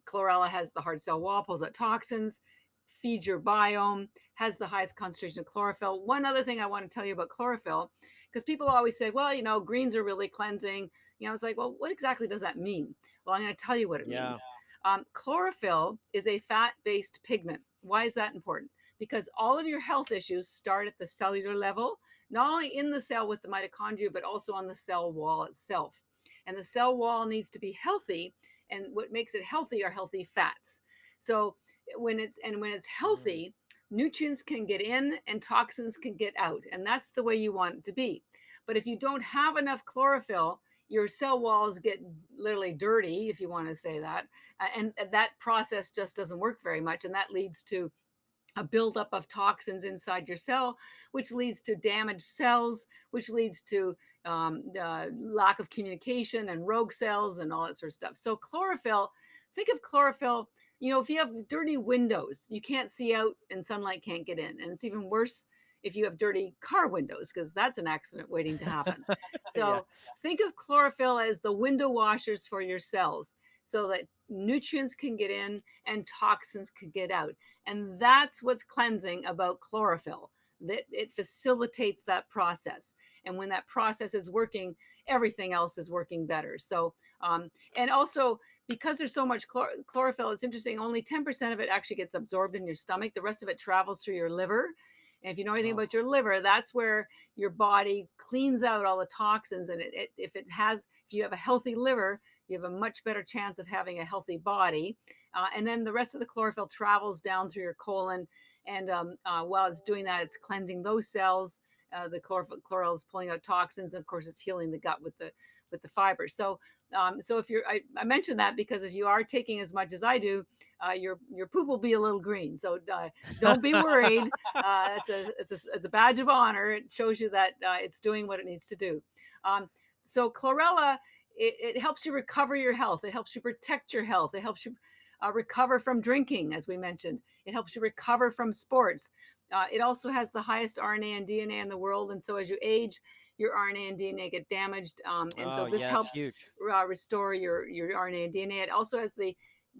chlorella has the hard cell wall, pulls out toxins, feeds your biome, has the highest concentration of chlorophyll. One other thing I want to tell you about chlorophyll, because people always say, well, greens are really cleansing. It's like, well, what exactly does that mean? Well, I'm going to tell you what it means. Chlorophyll is a fat-based pigment. Why is that important? Because all of your health issues start at the cellular level, not only in the cell with the mitochondria, but also on the cell wall itself. And the cell wall needs to be healthy, and what makes it healthy are healthy fats. So when it's healthy, nutrients can get in and toxins can get out. And that's the way you want it to be. But if you don't have enough chlorophyll, your cell walls get literally dirty, if you want to say that. And that process just doesn't work very much. And that leads to a buildup of toxins inside your cell, which leads to damaged cells, which leads to lack of communication and rogue cells and all that sort of stuff. So chlorophyll, think of chlorophyll, if you have dirty windows, you can't see out and sunlight can't get in. And it's even worse if you have dirty car windows, because that's an accident waiting to happen. Yeah. So think of chlorophyll as the window washers for your cells so that nutrients can get in and toxins can get out. And that's what's cleansing about chlorophyll, that it facilitates that process. And when that process is working, everything else is working better. So, and also because there's so much chlorophyll, it's interesting, only 10% of it actually gets absorbed in your stomach. The rest of it travels through your liver. And if you know anything Oh, about your liver, that's where your body cleans out all the toxins. And if you have a healthy liver, you have a much better chance of having a healthy body. And then the rest of the chlorophyll travels down through your colon. And while it's doing that, it's cleansing those cells. The chlorophyll is pulling out toxins. And of course, it's healing the gut with the fibers. So if I mentioned that because if you are taking as much as I do, your poop will be a little green. So don't be worried. It's a badge of honor. It shows you that it's doing what it needs to do. So chlorella, it helps you recover your health. It helps you protect your health. It helps you recover from drinking, as we mentioned. It helps you recover from sports. It also has the highest RNA and DNA in the world. And so as you age, your RNA and DNA get damaged. And so oh this yeah, it's helps huge. restore your RNA and DNA. It also has the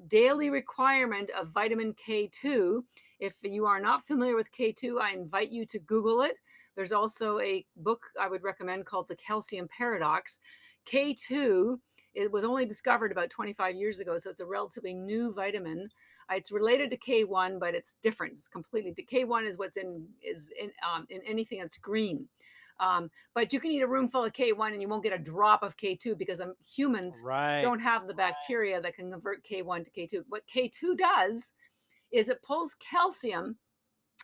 daily requirement of vitamin K2. If you are not familiar with K2, I invite you to Google it. There's also a book I would recommend called The Calcium Paradox. K2, it was only discovered about 25 years ago, so it's a relatively new vitamin. It's related to K1, but it's different. It's completely. K1 is what's in anything that's green. But you can eat a room full of K1 and you won't get a drop of K2 because humans Right. don't have the bacteria that can convert K1 to K2. What K2 does is it pulls calcium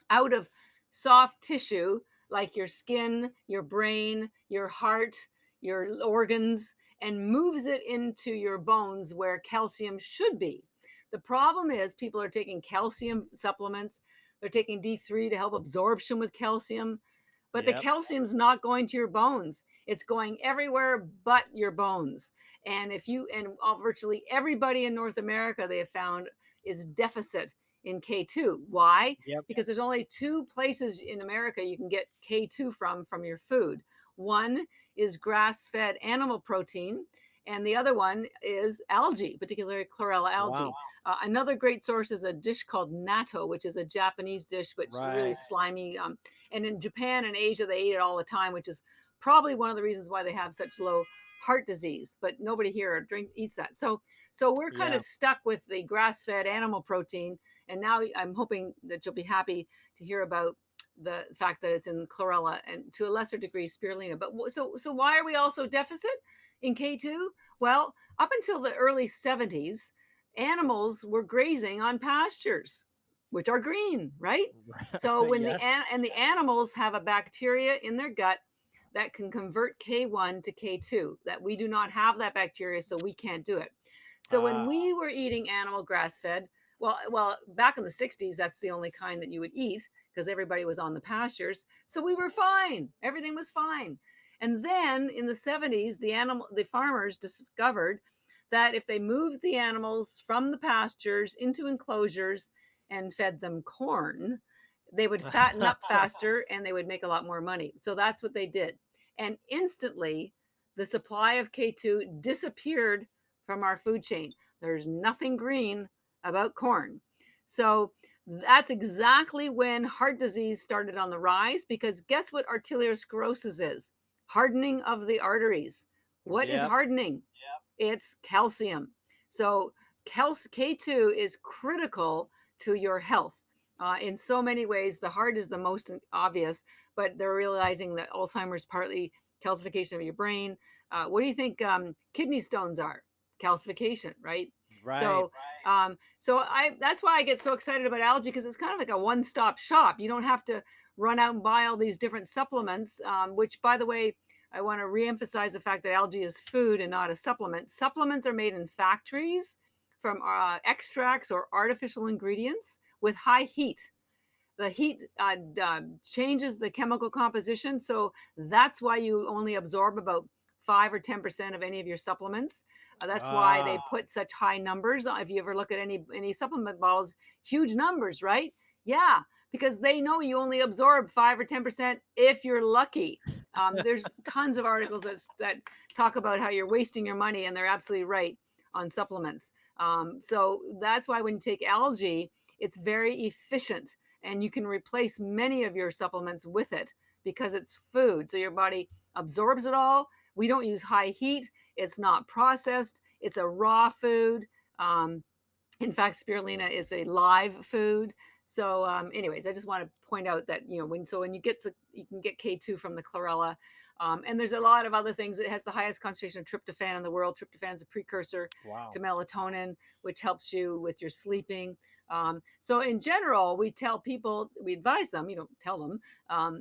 out of soft tissue like your skin, your brain, your heart, your organs, and moves it into your bones where calcium should be. The problem is people are taking calcium supplements. They're taking D3 to help absorption with calcium. But the Yep. calcium's not going to your bones. It's going everywhere but your bones. And virtually everybody in North America they have found is deficit in K2. Why? Yep. Because there's only two places in America you can get K2 from your food. One is grass-fed animal protein, and the other one is algae, particularly chlorella algae. Wow. Another great source is a dish called natto, which is a Japanese dish, which is really Right. slimy. And in Japan and Asia, they eat it all the time, which is probably one of the reasons why they have such low heart disease. But nobody here eats that. So we're kind Yeah. of stuck with the grass-fed animal protein. And now I'm hoping that you'll be happy to hear about the fact that it's in chlorella and to a lesser degree spirulina. But so why are we also deficit in K2? Well, up until the early 70s, animals were grazing on pastures, which are green, right? So when Yes. the animals have a bacteria in their gut that can convert K1 to K2, that we do not have that bacteria, so we can't do it. So when Ah. we were eating animal grass fed, well, back in the 60s, that's the only kind that you would eat because everybody was on the pastures. So we were fine. Everything was fine. And then in the 70s, the farmers discovered that if they moved the animals from the pastures into enclosures and fed them corn, they would fatten up faster and they would make a lot more money. So that's what they did. And instantly, the supply of K2 disappeared from our food chain. There's nothing green about corn. So that's exactly when heart disease started on the rise because guess what arteriosclerosis is? Hardening of the arteries. What is Yep. hardening? It's calcium. So K2 is critical to your health in so many ways. The heart is the most obvious, but they're realizing that Alzheimer's partly calcification of your brain. What do you think kidney stones are? Calcification, right? Right. So, so I that's why I get so excited about algae, because it's kind of like a one-stop shop. You don't have to run out and buy all these different supplements. Which, by the way, I want to reemphasize the fact that algae is food and not a supplement. Supplements are made in factories from extracts or artificial ingredients with high heat. The heat changes the chemical composition, so that's why you only absorb about 5 or 10% of any of your supplements. That's why they Ah. put such high numbers. If you ever look at any supplement bottles, huge numbers, right? Yeah, because they know you only absorb 5 or 10% if you're lucky. There's tons of articles that talk about how you're wasting your money, and they're absolutely right on supplements. So that's why when you take algae, it's very efficient, and you can replace many of your supplements with it because it's food. So your body absorbs it all. We don't use high heat. It's not processed. It's a raw food. Um, in fact, spirulina is a live food. So, anyways, I just want to point out that when you get you can get K2 from the chlorella, and there's a lot of other things. It has the highest concentration of tryptophan in the world. Tryptophan is a precursor to Wow. melatonin, which helps you with your sleeping. So, in general, we tell people, we advise them, tell them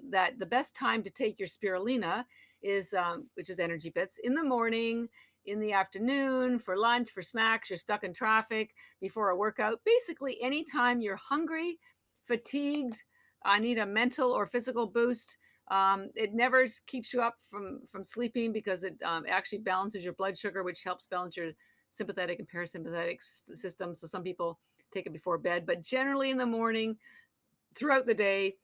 that the best time to take your spirulina is, which is Energybits, in the morning, in the afternoon, for lunch, for snacks, you're stuck in traffic, before a workout. Basically, anytime you're hungry, fatigued, I need a mental or physical boost. It never keeps you up from sleeping, because it actually balances your blood sugar, which helps balance your sympathetic and parasympathetic system. So some people take it before bed, but generally in the morning, throughout the day,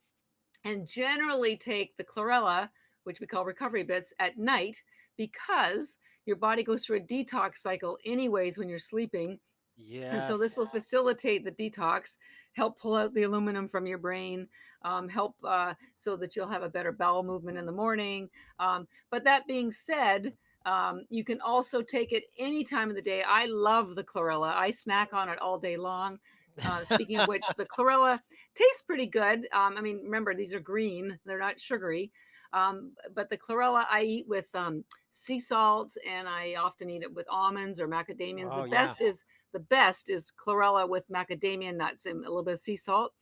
and generally take the chlorella, which we call recovery bits, at night, because your body goes through a detox cycle anyways when you're sleeping. And so this Yes. will facilitate the detox, help pull out the aluminum from your brain, help so that you'll have a better bowel movement in the morning. But that being said, you can also take it any time of the day. I love the chlorella. I snack on it all day long. Speaking of which, the chlorella tastes pretty good. I mean, remember, these are green, they're not sugary. But the chlorella I eat with sea salt, and I often eat it with almonds or macadamias. Oh yeah. The best is chlorella with macadamia nuts and a little bit of sea salt.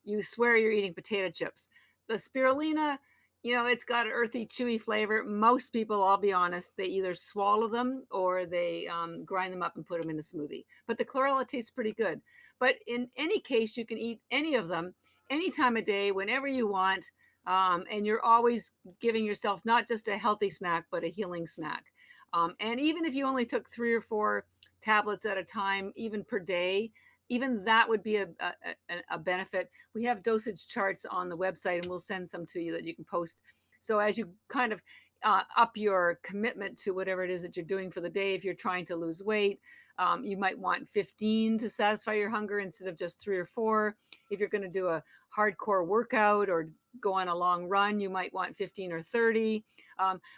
You swear you're eating potato chips. The spirulina, it's got an earthy, chewy flavor. Most people, I'll be honest, they either swallow them or they grind them up and put them in a smoothie. But the chlorella tastes pretty good. But in any case, you can eat any of them any time of day, whenever you want. And you're always giving yourself not just a healthy snack, but a healing snack. And even if you only took 3 or 4 tablets at a time, even per day, even that would be a benefit. We have dosage charts on the website, and we'll send some to you that you can post. So as you kind of up your commitment to whatever it is that you're doing for the day, if you're trying to lose weight, you might want 15 to satisfy your hunger instead of just 3 or 4. If you're going to do a hardcore workout or go on a long run, you might want 15 or 30.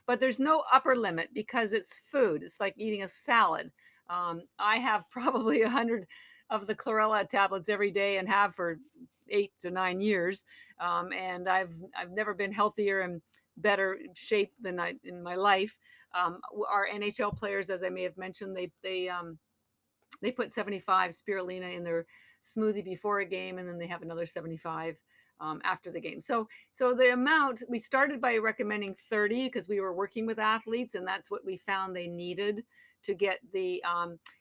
But there's no upper limit because it's food. It's like eating a salad. I have probably 100 of the chlorella tablets every day, and have for 8 to 9 years. And I've never been healthier and better shape than I in my life. Our NHL players, as I may have mentioned, they put 75 spirulina in their smoothie before a game, and then they have another 75 after the game. So the amount, we started by recommending 30 because we were working with athletes, and that's what we found they needed to get the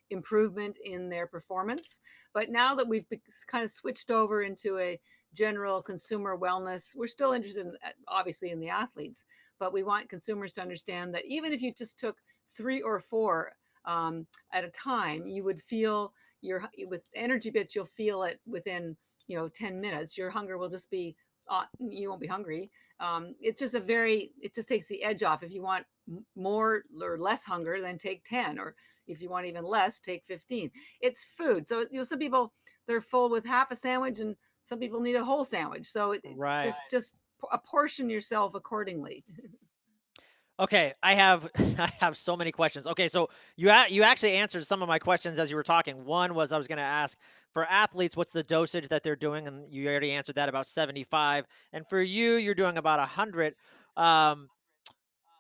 improvement in their performance. But now that we've kind of switched over into a general consumer wellness, we're still interested in, obviously, in the athletes, but we want consumers to understand that even if you just took 3 or 4 at a time, you would feel with Energybits, you'll feel it within 10 minutes. Your hunger will just be you won't be hungry. It just takes the edge off. If you want more or less hunger, then take 10, or if you want even less, take 15. It's food. So some people, they're full with half a sandwich, and some people need a whole sandwich. So Right. just apportion yourself accordingly. Okay, I have I have so many questions. Okay, so you actually answered some of my questions as you were talking. One was I was going to ask for athletes, what's the dosage that they're doing, and you already answered that, about 75. And for you, you're doing about 100. Um,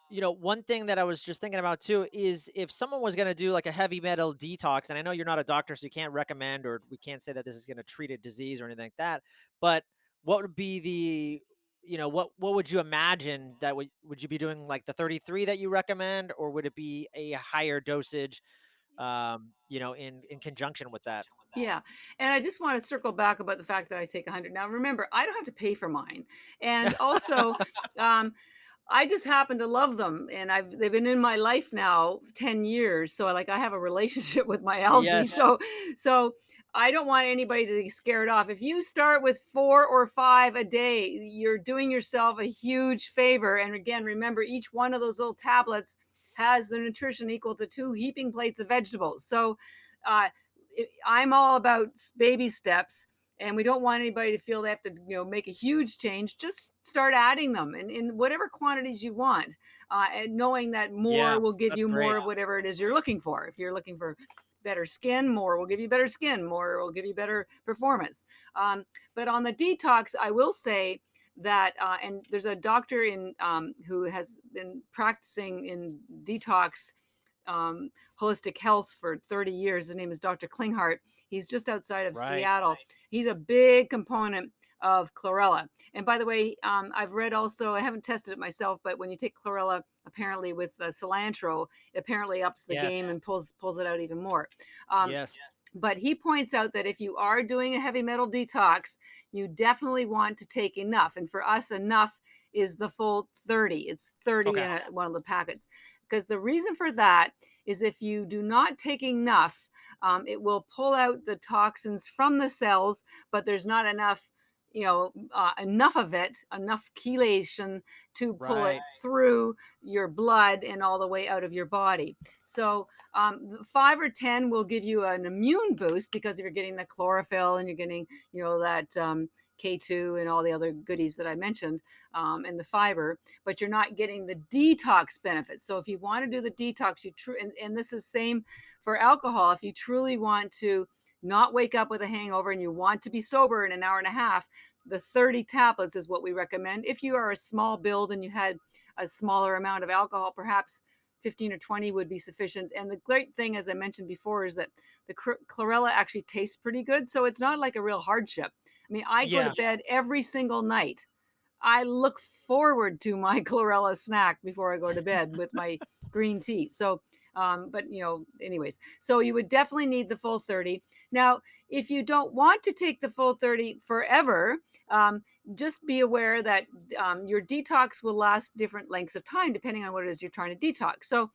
one thing that I was just thinking about too is if someone was going to do like a heavy metal detox, and I know you're not a doctor, so you can't recommend, or we can't say that this is going to treat a disease or anything like that, but what would be what would you imagine that would you be doing like the 33 that you recommend, or would it be a higher dosage, in conjunction with that? Yeah. And I just want to circle back about the fact that I take 100. Now, remember, I don't have to pay for mine. And also, um, I just happen to love them, and they've been in my life now 10 years. So like I have a relationship with my algae. Yes. So I don't want anybody to be scared off. If you start with 4 or 5 a day, you're doing yourself a huge favor. And again, remember each one of those little tablets has the nutrition equal to 2 heaping plates of vegetables. So uh, I'm all about baby steps, and we don't want anybody to feel they have to make a huge change. Just start adding them in whatever quantities you want, and knowing that more Yeah, will give that's you more great. of whatever it is you're looking for. If you're looking for better skin, more will give you better skin, more will give you better performance. But on the detox, I will say that and there's a doctor in who has been practicing in detox um, holistic health for 30 years. His name is Dr. Klinghardt. He's just outside of Right. Seattle. He's a big component of chlorella. And by the way, I've read also, I haven't tested it myself, but when you take chlorella, apparently with cilantro, it apparently ups the game Yes. and pulls it out even more. Um, Yes. but he points out that if you are doing a heavy metal detox, you definitely want to take enough. And for us, enough is the full 30. It's 30 Okay. in one of the packets. Because the reason for that is if you do not take enough, it will pull out the toxins from the cells, but there's not enough, enough of it, enough chelation to pull it Right. through your blood and all the way out of your body. So 5 or 10 will give you an immune boost because you're getting the chlorophyll and you're getting, that K2 and all the other goodies that I mentioned, and the fiber, but you're not getting the detox benefits. So if you want to do the detox, and this is same for alcohol. If you truly want to not wake up with a hangover and you want to be sober in an hour and a half, the 30 tablets is what we recommend. If you are a small build and you had a smaller amount of alcohol, perhaps 15 or 20 would be sufficient. And the great thing, as I mentioned before, is that the chlorella actually tastes pretty good. So it's not like a real hardship. I mean, I go to Yeah. bed every single night. I look forward to my chlorella snack before I go to bed with my green tea. So, but anyways, so you would definitely need the full 30. Now, if you don't want to take the full 30 forever, just be aware that your detox will last different lengths of time depending on what it is you're trying to detox. So,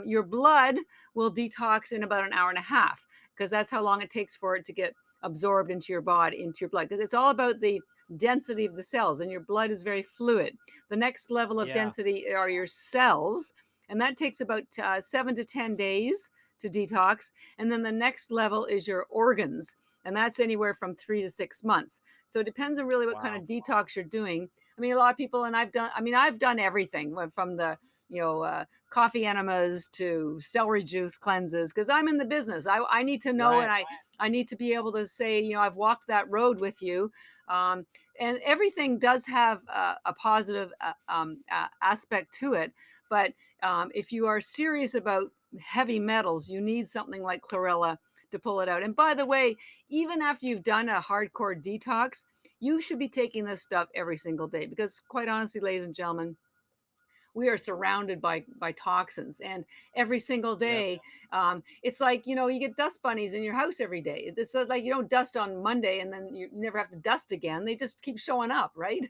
your blood will detox in about an hour and a half because that's how long it takes for it to get absorbed into your body, into your blood, because it's all about the density of the cells, and your blood is very fluid. The next level of Yeah. density are your cells, and that takes about 7 to 10 days to detox. And then the next level is your organs, and that's anywhere from 3 to 6 months. So it depends on really what kind of Wow. detox you're doing. I mean, a lot of people, and I've done everything from the coffee enemas to celery juice cleanses because I'm in the business. I need to know, Right. and I need to be able to say, I've walked that road with you. Um, and everything does have a positive aspect to it. But if you are serious about heavy metals, you need something like chlorella to pull it out. And by the way, even after you've done a hardcore detox, you should be taking this stuff every single day because, quite honestly, ladies and gentlemen, we are surrounded by toxins, and every single Yep. day it's like you get dust bunnies in your house every day. It's like you don't dust on Monday and then you never have to dust again. They just keep showing up, right?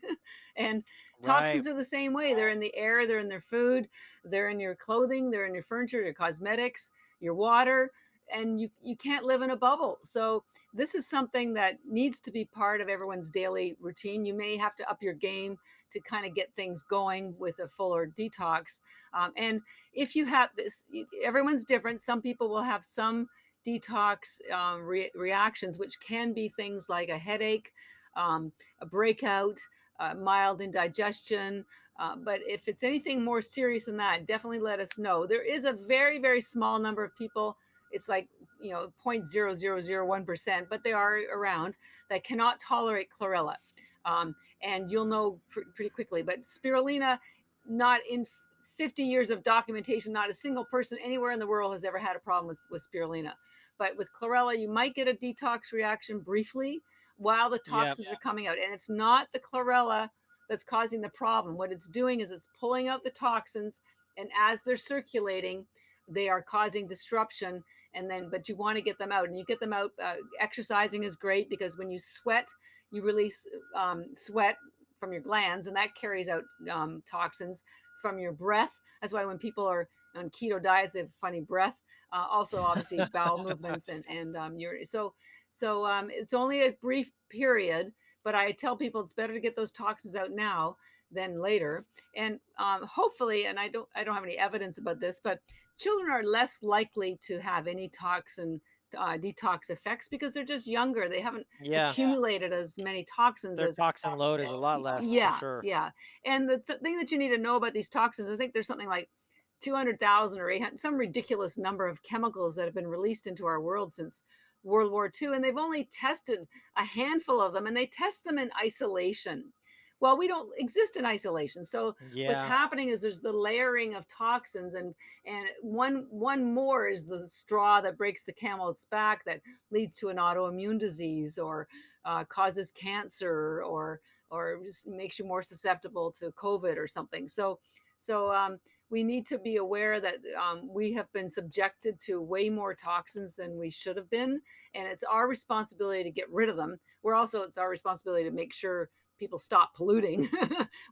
And Right. toxins are the same way. They're in the air, they're in their food, they're in your clothing, they're in your furniture, your cosmetics, your water, and you can't live in a bubble. So this is something that needs to be part of everyone's daily routine. You may have to up your game to kind of get things going with a fuller detox. And if you have this, everyone's different. Some people will have some detox reactions, which can be things like a headache, a breakout, mild indigestion. But if it's anything more serious than that, definitely let us know. There is a very, very small number of people. It's like 0.0001%, but they are around that cannot tolerate chlorella. And you'll know pretty quickly. But spirulina, not in 50 years of documentation, not a single person anywhere in the world has ever had a problem with spirulina. But with chlorella, you might get a detox reaction briefly while the Yeah. toxins are coming out. And it's not the chlorella that's causing the problem. What it's doing is it's pulling out the toxins, and as they're circulating, they are causing disruption. And then, but you want to get them out, and you get them out. Exercising is great because when you sweat, you release sweat from your glands, and that carries out toxins from your breath. That's why when people are on keto diets, they have funny breath. Also, obviously, bowel movements and urine. So it's only a brief period, but I tell people it's better to get those toxins out now than later. And hopefully, and I don't have any evidence about this, but children are less likely to have any toxin detox effects because they're just younger. They haven't Yeah. accumulated as many toxins Their as toxin load is a lot less for yeah, sure. yeah. And the thing that you need to know about these toxins, I think there's something like 200,000 or 800, some ridiculous number of chemicals that have been released into our world since World War II, and they've only tested a handful of them, and they test them in isolation. Well, we don't exist in isolation. So what's Yeah. happening is there's the layering of toxins, and one more is the straw that breaks the camel's back that leads to an autoimmune disease or causes cancer or just makes you more susceptible to COVID or something. So we need to be aware that we have been subjected to way more toxins than we should have been, and it's our responsibility to get rid of them. It's our responsibility to make sure people stop polluting,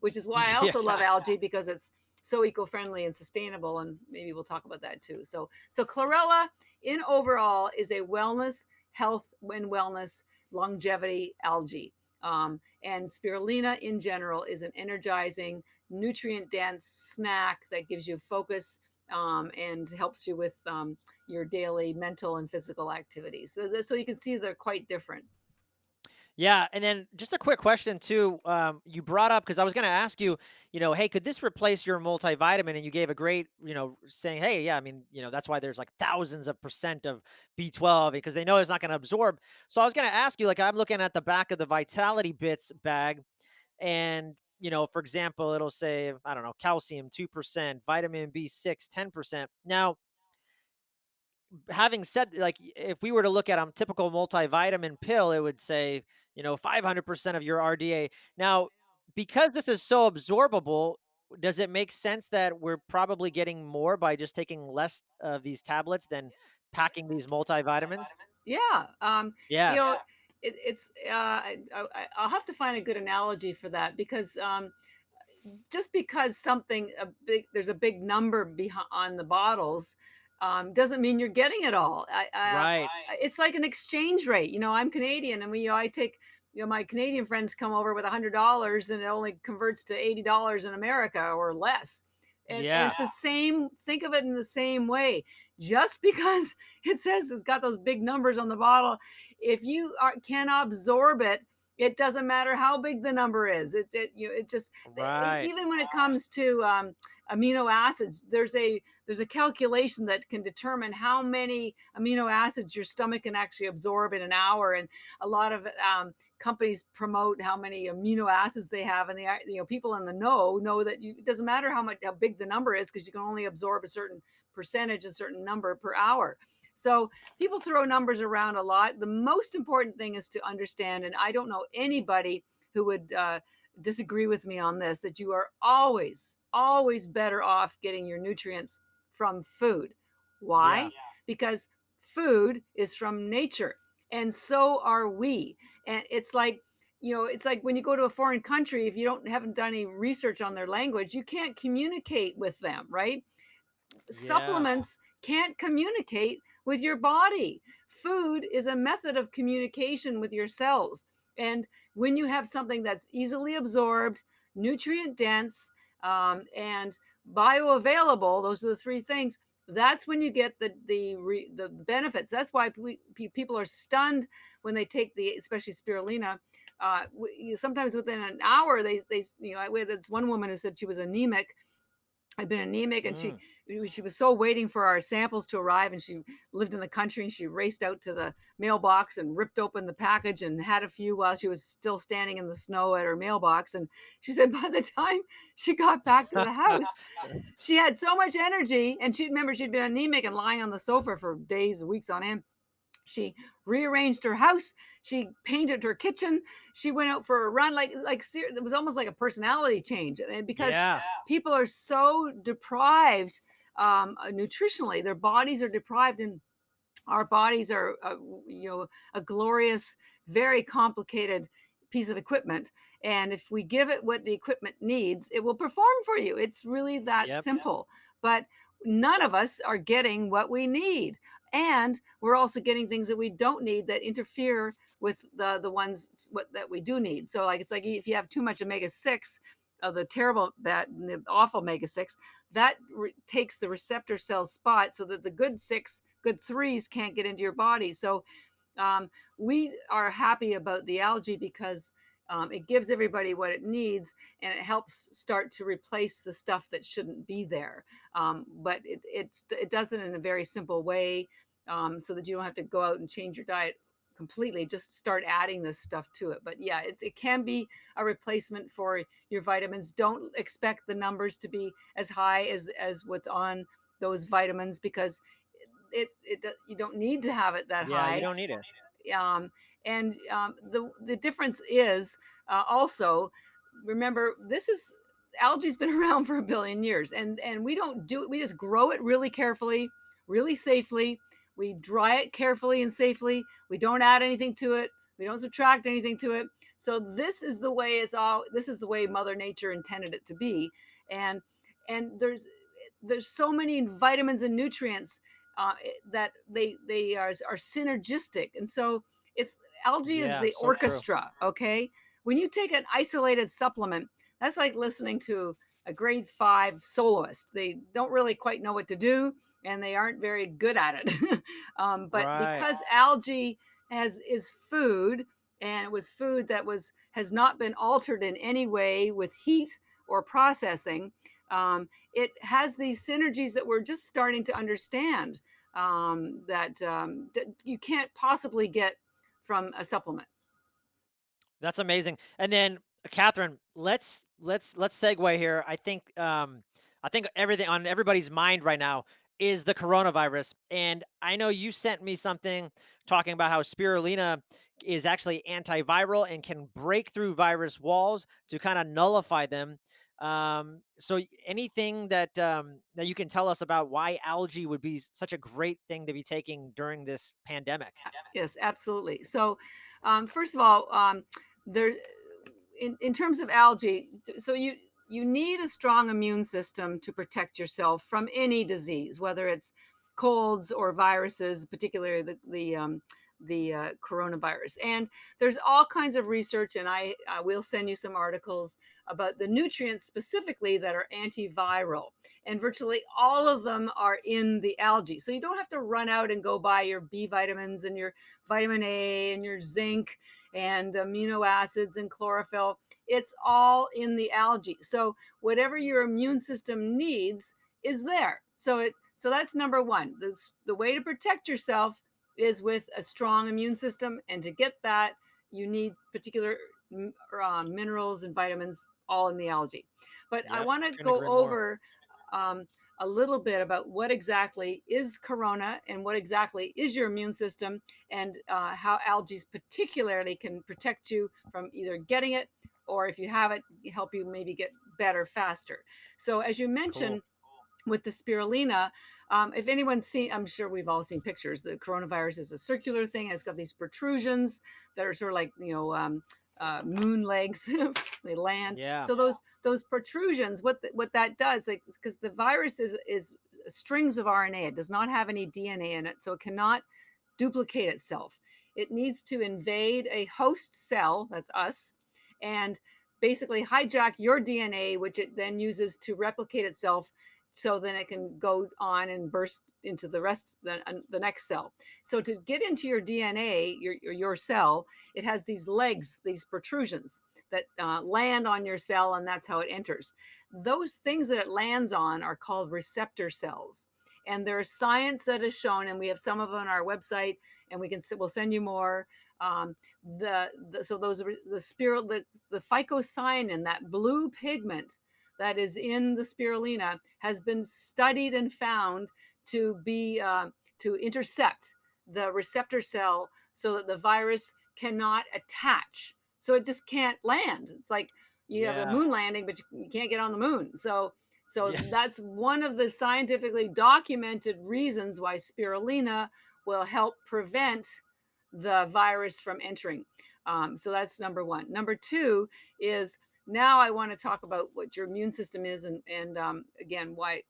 which is why I also love Yeah. algae because it's so eco-friendly and sustainable. And maybe we'll talk about that too. So chlorella in overall is a wellness, health, and wellness longevity algae. And spirulina in general is an energizing, nutrient dense snack that gives you focus and helps you with your daily mental and physical activities. So you can see they're quite different. Yeah, and then just a quick question too. You brought up because I was going to ask you, hey, could this replace your multivitamin? And you gave a great, saying, hey, yeah, I mean, that's why there's like thousands of percent of B12 because they know it's not going to absorb. So I was going to ask you, like, I'm looking at the back of the Vitality Bits bag, and for example, it'll say, I don't know, calcium 2%, vitamin B6 10%. Now, having said, like, if we were to look at a typical multivitamin pill, it would say 500% of your RDA. Now, because this is so absorbable, does it make sense that we're probably getting more by just taking less of these tablets than packing these multivitamins? Yeah. You Yeah. know, it's I'll have to find a good analogy for that because just because there's a big number behind on the bottles doesn't mean you're getting it all. Right. It's like an exchange rate. I'm Canadian, and I take my Canadian friends come over with $100, and it only converts to $80 in America or less. And Yeah. it's the same. Think of it in the same way. Just because it says it's got those big numbers on the bottle, if you can absorb it, it doesn't matter how big the number is. It just Right. even when it comes to amino acids, there's a calculation that can determine how many amino acids your stomach can actually absorb in an hour. And a lot of companies promote how many amino acids they have, and people in the know that it doesn't matter how big the number is because you can only absorb a certain percentage, a certain number per hour. So people throw numbers around a lot. The most important thing is to understand, and I don't know anybody who would disagree with me on this, that you are always better off getting your nutrients from food. Yeah. Why? Because food is from nature, and so are we. And it's like when you go to a foreign country, if you haven't done any research on their language, you can't communicate with them, right? Yeah. Supplements can't communicate with your body. Food is a method of communication with your cells. And when you have something that's easily absorbed, nutrient dense, and bioavailable, those are the three things. That's when you get the benefits. That's why people are stunned when they take especially spirulina. Sometimes within an hour, we had this one woman who said she was anemic, I'd been anemic, and Mm. she was so waiting for our samples to arrive, and she lived in the country, and she raced out to the mailbox and ripped open the package and had a few while she was still standing in the snow at her mailbox. And she said by the time she got back to the house, she had so much energy, and she remember she'd been anemic and lying on the sofa for days, weeks on end. She rearranged her house. She painted her kitchen. She went out for a run. It was almost like a personality change, because Yeah. people are so deprived nutritionally. Their bodies are deprived, and our bodies are, a glorious, very complicated piece of equipment. And if we give it what the equipment needs, it will perform for you. It's really that Yep. simple. But none of us are getting what we need. And we're also getting things that we don't need that interfere with the ones that we do need. So like, it's like if you have too much omega-6 of the terrible, that the awful omega-6, that takes the receptor cell spot so that the good threes can't get into your body. So we are happy about the algae because it gives everybody what it needs, and it helps start to replace the stuff that shouldn't be there. But it does it in a very simple way, so that you don't have to go out and change your diet completely. Just start adding this stuff to it. But yeah, it can be a replacement for your vitamins. Don't expect the numbers to be as high as what's on those vitamins, because you don't need to have it that Yeah, you high. don't need it. um, and the difference is, also, remember, this is algae's been around for a billion years, and we don't do it. We just grow it really carefully, really safely. We dry it carefully and safely. We don't add anything to it. We don't subtract anything to it. So this is the way Mother Nature intended it to be. And there's so many vitamins and nutrients that they are synergistic. And so it's algae is Yeah, the so true. orchestra. Okay, when you take an isolated supplement, that's like listening to a grade 5 soloist. They don't really quite know what to do, and they aren't very good at it. But Right. because algae is food, and it was food that has not been altered in any way with heat or processing, it has these synergies that we're just starting to understand, that you can't possibly get from a supplement. That's amazing. And then Catherine, let's segue here. I think everything on everybody's mind right now is the coronavirus. And I know you sent me something talking about how spirulina is actually antiviral and can break through virus walls to kind of nullify them. Anything that you can tell us about why algae would be such a great thing to be taking during this pandemic? Yes, absolutely. So, first of all, there in terms of algae, so you need a strong immune system to protect yourself from any disease, whether it's colds or viruses, particularly the coronavirus. And there's all kinds of research, and I will send you some articles about the nutrients specifically that are antiviral, and virtually all of them are in the algae. So you don't have to run out and go buy your B vitamins and your vitamin A and your zinc and amino acids and chlorophyll. It's all in the algae. So whatever your immune system needs is there. So that's number one. The way to protect yourself is with a strong immune system, and to get that, you need particular minerals and vitamins all in the algae. But I Yep, want to couldn't go agree more. over um, a little bit about what exactly is corona and what exactly is your immune system, and how algae particularly can protect you from either getting it, or if you have it, help you maybe get better faster. So as you Cool. mentioned, with the spirulina, if anyone's seen, I'm sure we've all seen pictures. The coronavirus is a circular thing, and it's got these protrusions that are sort of like, moon legs. They land. Yeah. So those protrusions, what that does, like, because the virus is strings of RNA, it does not have any DNA in it, so it cannot duplicate itself. It needs to invade a host cell, that's us, and basically hijack your DNA, which it then uses to replicate itself, so then it can go on and burst into the next cell. So to get into your DNA, your cell, it has these legs, these protrusions. that land on your cell, and that's how it enters. Those things that it lands on are called receptor cells. And there's science that is shown, and we have some of them on our website, and we'll send you more. Um, so those the phycocyanin, that blue pigment that is in the spirulina, has been studied and found to be to intercept the receptor cell so that the virus cannot attach. So it just can't land. It's like you have a Yeah. moon landing, but you can't get on the moon. So Yeah. that's one of the scientifically documented reasons why spirulina will help prevent the virus from entering. So that's number one. Number two is, now I want to talk about what your immune system is, and again, why,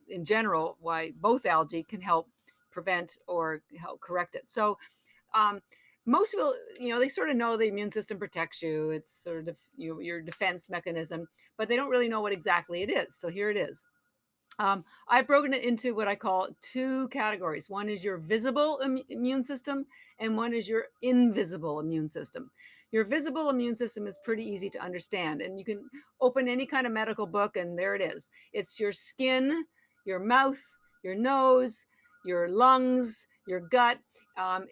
in general, why both algae can help prevent or help correct it. So um, most people, they sort of know the immune system protects you. It's sort of your defense mechanism, but they don't really know what exactly it is. So here it is. I've broken it into what I call two categories. One is your visible immune system, and one is your invisible immune system. Your visible immune system is pretty easy to understand, and you can open any kind of medical book, and there it is. It's your skin, your mouth, your nose, your lungs, your gut,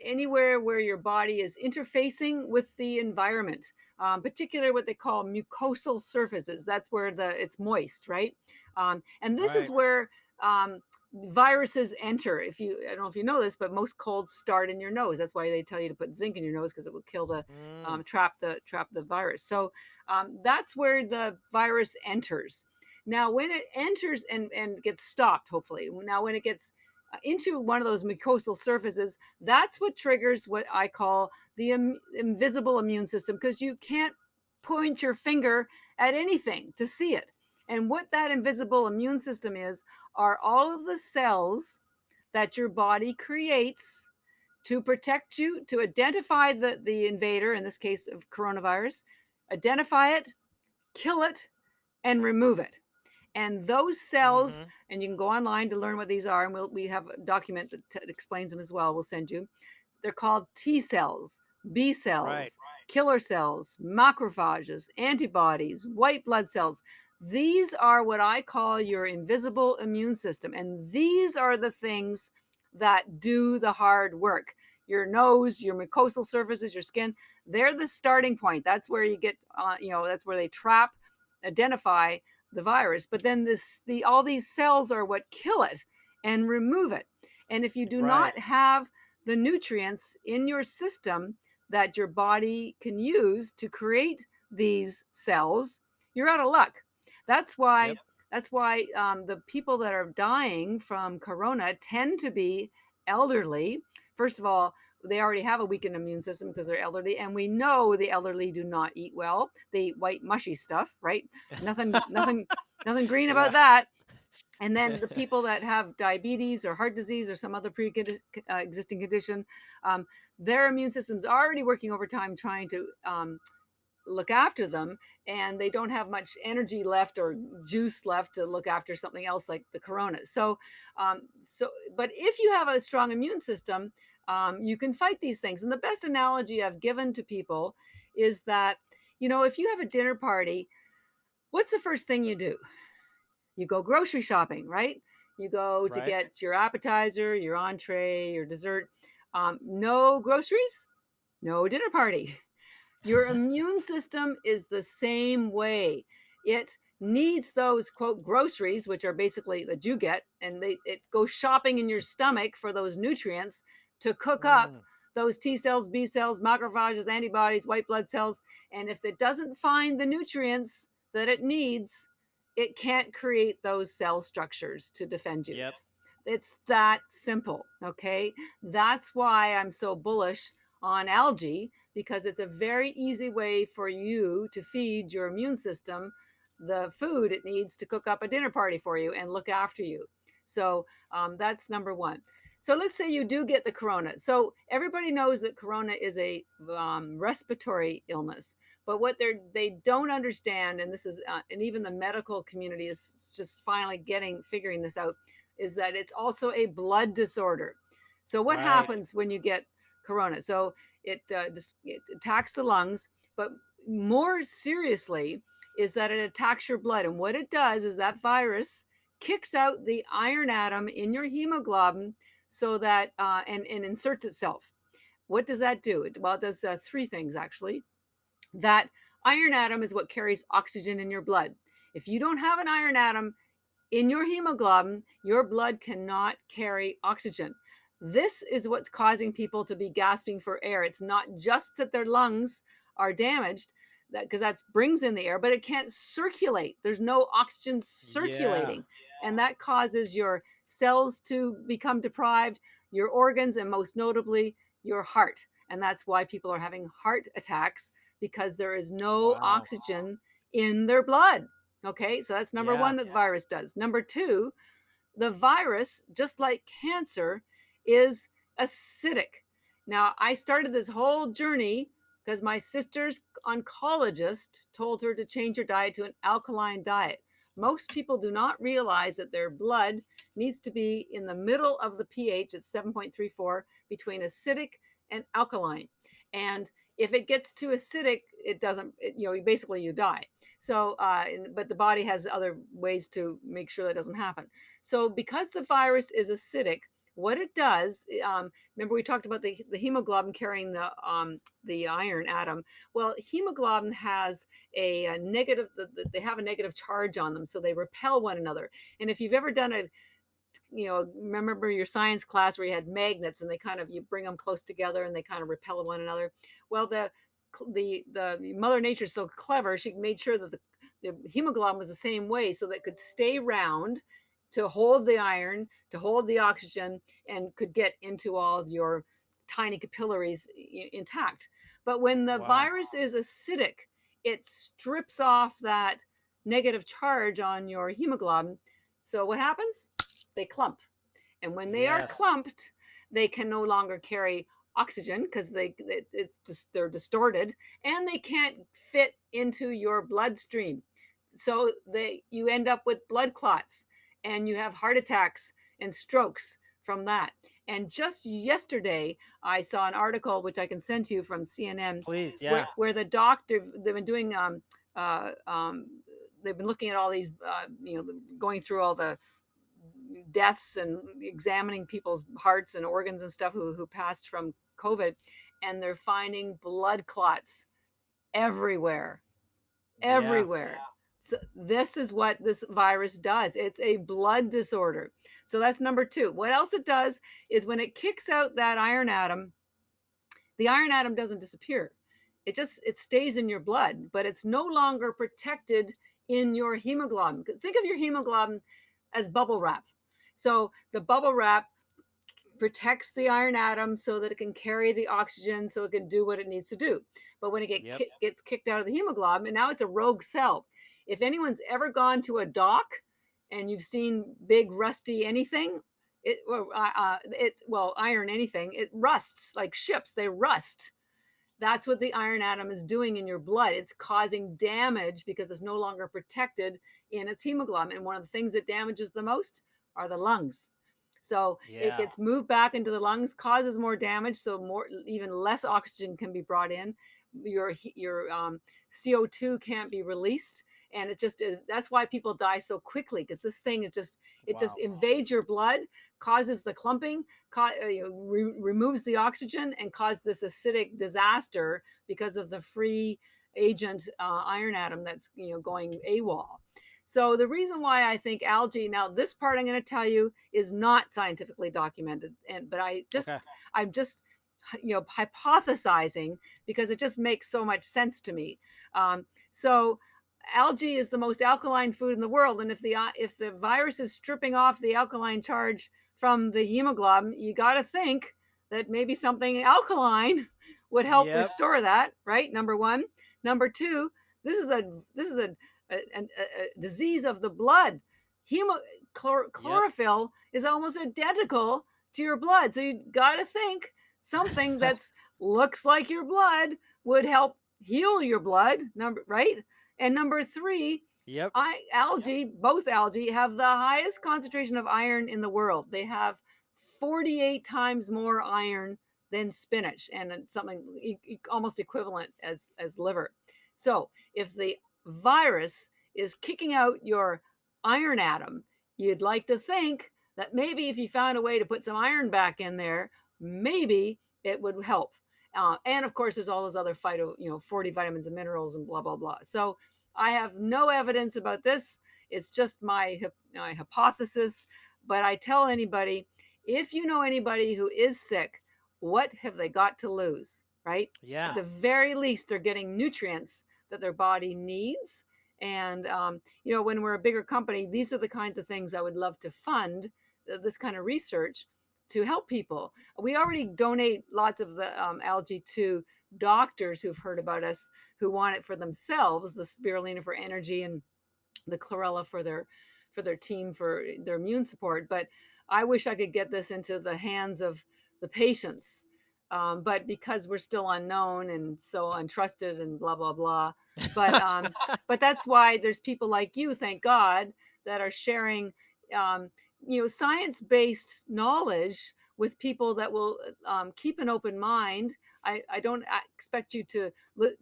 anywhere where your body is interfacing with the environment, particularly what they call mucosal surfaces. That's where it's moist, right? And this is Right. where viruses enter. I don't know if you know this, but most colds start in your nose. That's why they tell you to put zinc in your nose, because it will kill Mm. trap the virus. So that's where the virus enters. Now, when it enters and gets stopped, hopefully, now when it gets into one of those mucosal surfaces, that's what triggers what I call the invisible immune system, because you can't point your finger at anything to see it. And what that invisible immune system is, are all of the cells that your body creates to protect you, to identify the invader, in this case of coronavirus, identify it, kill it, and remove it. And those cells, Mhm. and you can go online to learn what these are, and we have a document that explains them as well. We'll send you. They're called T cells, B Right. cells, killer cells, macrophages, antibodies, white blood cells. These are what I call your invisible immune system. And these are the things that do the hard work. Your nose, your mucosal surfaces, your skin, they're the starting point. That's where you get, that's where they trap, identify the virus. But then all these cells are what kill it and remove it. And if you do Right. not have the nutrients in your system that your body can use to create these cells, you're out of luck. That's why Yep. the people that are dying from corona tend to be elderly. First of all, they already have a weakened immune system because they're elderly, and we know the elderly do not eat well. They eat white mushy stuff, right? Nothing green about Yeah. that. And then the people that have diabetes or heart disease or some other pre-existing condition, their immune system's already working overtime trying to look after them, and they don't have much energy left or juice left to look after something else like the corona. But if you have a strong immune system, you can fight these things. And the best analogy I've given to people is that, if you have a dinner party, what's the first thing you do? You go grocery shopping, right? You go to Right. get your appetizer, your entree, your dessert. No groceries, no dinner party. Your immune system is the same way. It needs those quote groceries, which are basically that you get, and it goes shopping in your stomach for those nutrients to cook up Mm. those T cells, B cells, macrophages, antibodies, white blood cells. And if it doesn't find the nutrients that it needs, it can't create those cell structures to defend you. Yep. It's that simple. Okay. That's why I'm so bullish on algae, because it's a very easy way for you to feed your immune system the food it needs to cook up a dinner party for you and look after you. So that's number one. So let's say you do get the corona. So everybody knows that corona is a respiratory illness, but what they don't understand, and this is, and even the medical community is just finally figuring this out, is that it's also a blood disorder. So what Right. happens when you get corona? So it attacks the lungs, but more seriously is that it attacks your blood. And what it does is that virus kicks out the iron atom in your hemoglobin so that, and inserts itself. What does that do? Well, it does three things actually. That iron atom is what carries oxygen in your blood. If you don't have an iron atom in your hemoglobin, your blood cannot carry oxygen. This is what's causing people to be gasping for air. It's not just that their lungs are damaged, because that brings in the air, but it can't circulate. There's no oxygen Yeah. circulating. And that causes your cells to become deprived, your organs, and most notably, your heart. And that's why people are having heart attacks, because there is no Wow. oxygen in their blood. Okay, so that's number Yeah. one that the virus does. Number two, the virus, just like cancer, is acidic. Now, I started this whole journey because my sister's oncologist told her to change her diet to an alkaline diet. Most people do not realize that their blood needs to be in the middle of the pH at 7.34 between acidic and alkaline. And if it gets too acidic, it doesn't, basically you die. So, but the body has other ways to make sure that doesn't happen. So because the virus is acidic, what it does, remember we talked about the hemoglobin carrying the iron atom. Well, hemoglobin has a negative, they have a negative charge on them, so they repel one another. And if you've ever done a, remember your science class where you had magnets and you bring them close together and they kind of repel one another. Well, the Mother Nature is so clever, she made sure that the hemoglobin was the same way so that it could stay round to hold the iron, to hold the oxygen, and could get into all of your tiny capillaries intact. But when the Wow. virus is acidic, it strips off that negative charge on your hemoglobin. So what happens? They clump. And when they are Yes. clumped, they can no longer carry oxygen because they're distorted, and they can't fit into your bloodstream. So you end up with blood clots, and you have heart attacks and strokes from that. And just yesterday, I saw an article which I can send to you from CNN, Please. where Yeah. the doctor, they've been doing uh, um, they've been looking at all these, going through all the deaths and examining people's hearts and organs and stuff who passed from COVID, and they're finding blood clots everywhere, Yeah. everywhere. So this is what this virus does. It's a blood disorder. So that's number two. What else it does is when it kicks out that iron atom, the iron atom doesn't disappear. It stays in your blood, but it's no longer protected in your hemoglobin. Think of your hemoglobin as bubble wrap. So the bubble wrap protects the iron atom so that it can carry the oxygen, so it can do what it needs to do. But when it Yep. gets kicked out of the hemoglobin, and now it's a rogue cell. If anyone's ever gone to a dock and you've seen big rusty anything, iron anything, it rusts like ships. They rust. That's what the iron atom is doing in your blood. It's causing damage because it's no longer protected in its hemoglobin. And one of the things that damages the most are the lungs. So it Yeah. gets moved back into the lungs, causes more damage. So even less oxygen can be brought in. Your CO2 can't be released. And it just is, that's why people die so quickly, because this thing is it just Wow. invades your blood, causes the clumping, removes the oxygen, and causes this acidic disaster because of the free agent iron atom that's going AWOL. So the reason why I think algae, now this part I'm going to tell you is not scientifically documented, but Okay. I'm just hypothesizing because it just makes so much sense to me. So algae is the most alkaline food in the world, and if the virus is stripping off the alkaline charge from the hemoglobin, you got to think that maybe something alkaline would help Yep. restore that, right? Number one. Number two, this is a disease of the blood. Yep. Chlorophyll is almost identical to your blood, so you got to think something that's looks like your blood would help heal your blood. Right? And number three, Yep. both algae have the highest concentration of iron in the world. They have 48 times more iron than spinach, and something almost equivalent as liver. So if the virus is kicking out your iron atom, you'd like to think that maybe if you found a way to put some iron back in there, maybe it would help. And of course, there's all those other 40 vitamins and minerals and blah, blah, blah. So I have no evidence about this. It's just my hypothesis. But I tell anybody, if you know anybody who is sick, what have they got to lose, right? At Yeah. the very least, they're getting nutrients that their body needs. And, when we're a bigger company, these are the kinds of things I would love to fund, this kind of research to help people. We already donate lots of the algae to doctors who've heard about us, who want it for themselves, the spirulina for energy and the chlorella for their team for their immune support. But I wish I could get this into the hands of the patients. But because we're still unknown and so untrusted and blah blah blah. But but that's why there's people like you, thank God, that are sharing science-based knowledge with people that will keep an open mind. I don't expect you to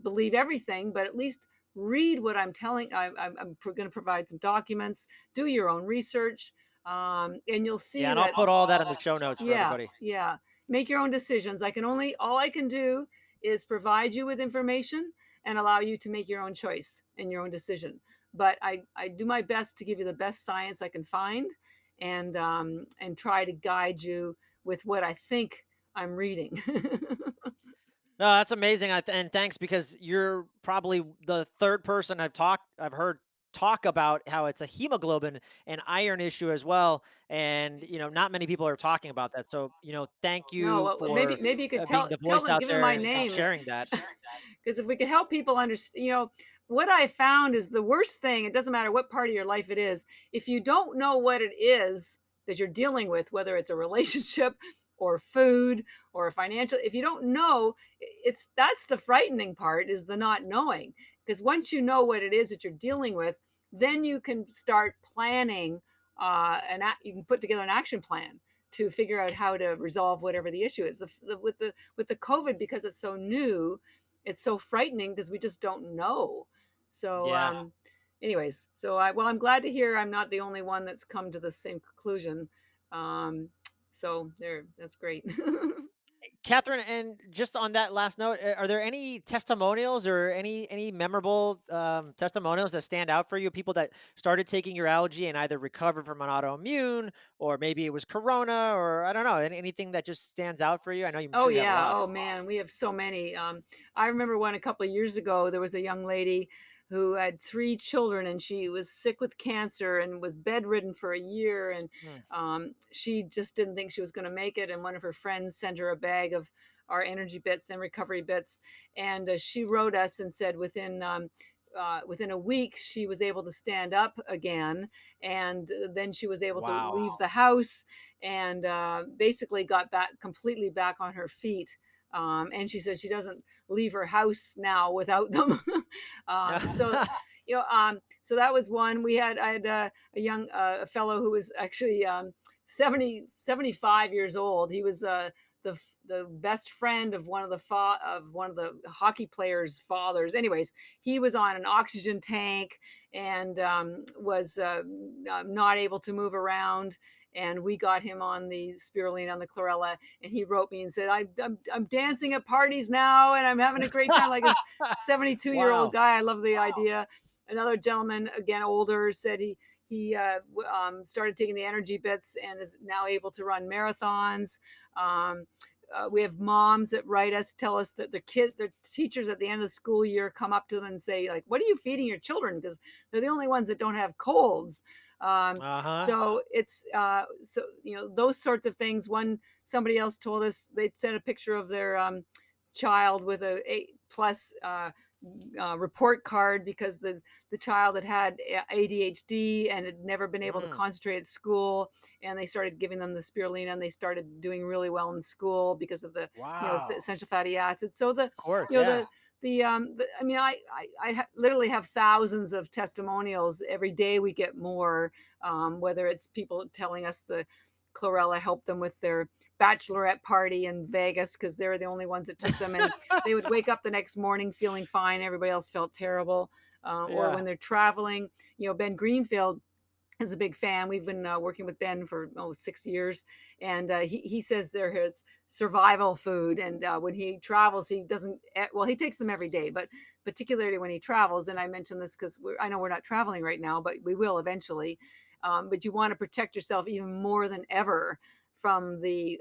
believe everything, but at least read what I'm telling. I'm going to provide some documents, do your own research, and you'll Yeah, see and I'll that. put all that in the show notes for Yeah, everybody. yeah. Make your own decisions. All I can do is provide you with information and allow you to make your own choice and your own decision. But I do my best to give you the best science I can find, and try to guide you with what I think I'm reading. No, that's amazing, and thanks, because you're probably the third person I've heard talk about how it's a hemoglobin and iron issue as well, and not many people are talking about that. So thank No, you well, for maybe you could being the tell voice them, out give them there my and name, sharing that. because if we could help people understand, what I found is the worst thing. It doesn't matter what part of your life it is. If you don't know what it is that you're dealing with, whether it's a relationship or food or financial, if you don't know, that's the frightening part, is the not knowing. Because once you know what it is that you're dealing with, then you can start planning, you can put together an action plan to figure out how to resolve whatever the issue is. With the COVID, because it's so new, it's so frightening because we just don't know. So, Yeah. anyways, I'm glad to hear I'm not the only one that's come to the same conclusion. Um, that's great. Catherine, and just on that last note, are there any testimonials or any memorable testimonials that stand out for you? People that started taking your algae and either recovered from an autoimmune, or maybe it was Corona, or I don't know, anything that just stands out for you? I'm Oh sure you have yeah. Oh lots. man, we have so many. I remember one a couple of years ago. There was a young lady who had three children, and she was sick with cancer and was bedridden for a year. And Hmm. she just didn't think she was going to make it. And one of her friends sent her a bag of our energy bits and recovery bits, and she wrote us and said within a week she was able to stand up again, and then she was able to Wow. leave the house, and basically got back completely back on her feet. And she says she doesn't leave her house now without them. So that was one. I had a young fellow who was actually 75 years old. He was the best friend of one of the hockey players' fathers. Anyways, he was on an oxygen tank and was not able to move around. And we got him on the spirulina, on the chlorella, and he wrote me and said, I'm dancing at parties now and I'm having a great time, like this 72-year-old Wow. guy. I love the idea. Another gentleman, again older, said he started taking the energy bits and is now able to run marathons. We have moms that write us, tell us that their teachers at the end of the school year come up to them and say, like, what are you feeding your children? Because they're the only ones that don't have colds. Uh-huh. So it's those sorts of things. Somebody else told us, they sent a picture of their child with A+ report card, because the child had ADHD and had never been able to Mm. concentrate at school, and they started giving them the spirulina, and they started doing really well in school because of the Wow. essential fatty acids. So Of course, you know yeah. I mean, literally have thousands of testimonials every day. We get more, whether it's people telling us chlorella helped them with their bachelorette party in Vegas because they're the only ones that took them, and they would wake up the next morning feeling fine. Everybody else felt terrible. Or Yeah. when they're traveling, Ben Greenfield is a big fan. We've been working with Ben for 6 years, and he says they're his survival food. And when he travels, he doesn't. Well, he takes them every day, but particularly when he travels. And I mention this because I know we're not traveling right now, but we will eventually. But you want to protect yourself even more than ever from the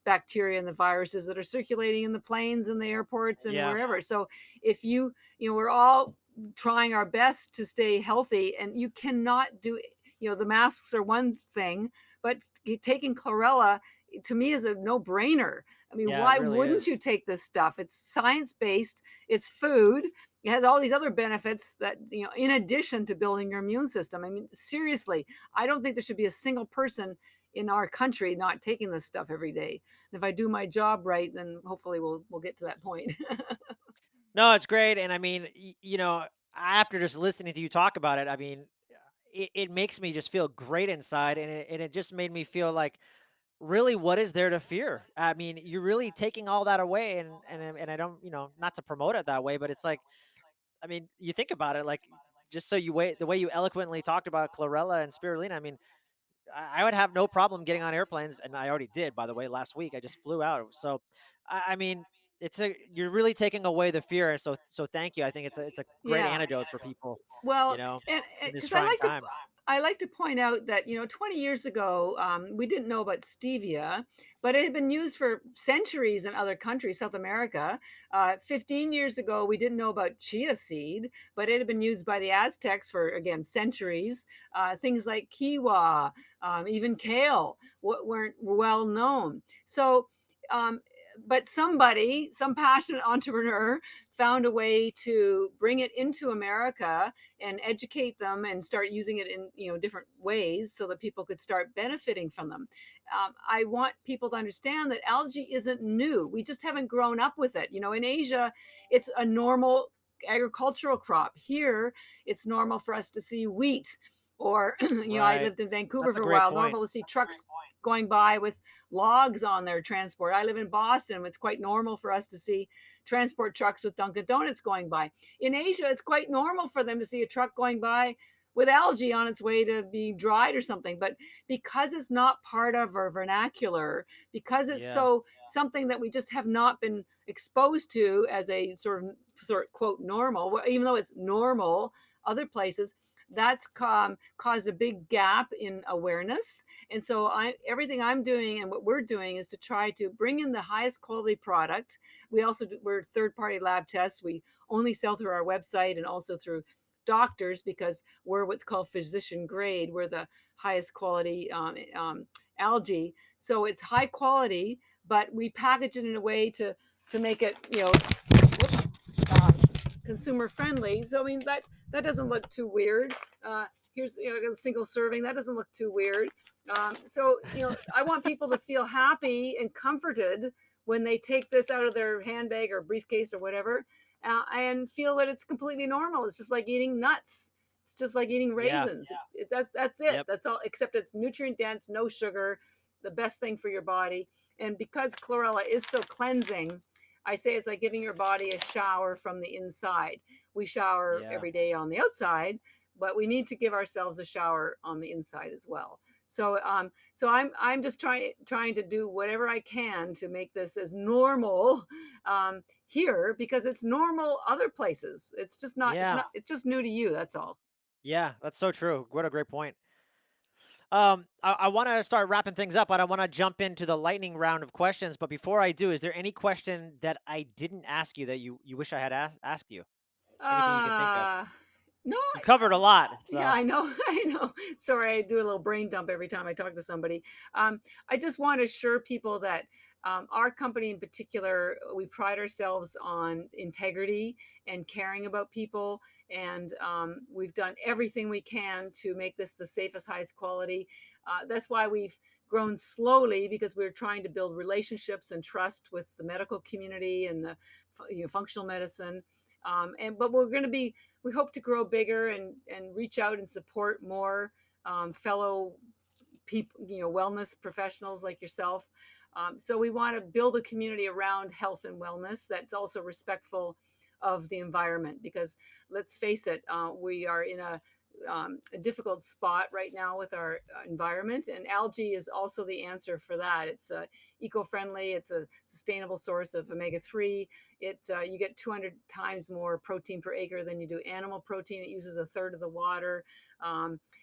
bacteria and the viruses that are circulating in the planes and the airports and Yeah. wherever. So if we're all trying our best to stay healthy, and you cannot do the masks are one thing, but taking chlorella to me is a no-brainer. I mean, Yeah, it why really wouldn't is. you take this stuff? It's science-based, it's food, it has all these other benefits that, in addition to building your immune system. I mean, seriously, I don't think there should be a single person in our country not taking this stuff every day. And if I do my job right, then hopefully we'll get to that point. No, it's great, and I mean, after just listening to you talk about it, I mean, it makes me just feel great inside, and it just made me feel like, really, what is there to fear? I mean, you're really taking all that away, and I don't, not to promote it that way, but it's like, I mean, you think about it, like, just so you wait, the way you eloquently talked about chlorella and spirulina. I mean, I would have no problem getting on airplanes, and I already did, by the way, last week. I just flew out. So, I mean, you're really taking away the fear. So thank you. I think it's a great Yeah. antidote for people, Well, and in this because trying time. I like to point out that 20 years ago, we didn't know about stevia, but it had been used for centuries in other countries, South America. 15 years ago, we didn't know about chia seed, but it had been used by the Aztecs for, again, centuries. Things like kiwa, even kale, weren't well known. So. Um, but some passionate entrepreneur, found a way to bring it into America and educate them and start using it in different ways so that people could start benefiting from them. I want people to understand that algae isn't new. We just haven't grown up with it. In Asia, it's a normal agricultural crop. Here, it's normal for us to see wheat. Or, I Right. lived in Vancouver That's a for a great while. point. Normal to see trucks going by with logs on their transport. I live in Boston. It's quite normal for us to see transport trucks with Dunkin' Donuts going by. In Asia, it's quite normal for them to see a truck going by with algae on its way to be dried or something. But because it's not part of our vernacular, because it's Yeah. so something that we just have not been exposed to as a sort of quote normal, even though it's normal other places, that's caused a big gap in awareness. And so everything I'm doing and what we're doing is to try to bring in the highest quality product. We're third party lab tests. We only sell through our website and also through doctors because we're what's called physician grade. We're the highest quality algae. So it's high quality, but we package it in a way to make it, whoops, um, consumer friendly. So I mean that doesn't look too weird. Here's a single serving. That doesn't look too weird. So I want people to feel happy and comforted when they take this out of their handbag or briefcase or whatever, and feel that it's completely normal. It's just like eating nuts. It's just like eating Yeah. raisins. That's it. Yep. That's all. Except it's nutrient dense, no sugar, the best thing for your body. And because chlorella is so cleansing, I say it's like giving your body a shower from the inside. We shower Yeah. every day on the outside, but we need to give ourselves a shower on the inside as well. So I'm just trying to do whatever I can to make this as normal here because it's normal other places. It's just not. It's Yeah. not. It's just new to you. That's all. Yeah. That's so true. What a great point. I want to start wrapping things up, but I want to jump into the lightning round of questions. But before I do, is there any question that I didn't ask you that you wish I had asked you? Anything you can think of? Uh no, You covered a lot, yeah, so I know. I know. Sorry, I do a little brain dump every time I talk to somebody. I just want to assure people that our company in particular, we pride ourselves on integrity and caring about people. And we've done everything we can to make this the safest, highest quality. That's why we've grown slowly because we're trying to build relationships and trust with the medical community and the functional medicine. But we hope to grow bigger and reach out and support more fellow people, wellness professionals like yourself. So we want to build a community around health and wellness that's also respectful of the environment. Because let's face it, we are in a difficult spot right now with our environment, and algae is also the answer for that. It's eco-friendly. It's a sustainable source of omega-3. You get 200 times more protein per acre than you do animal protein. It uses a third of the water.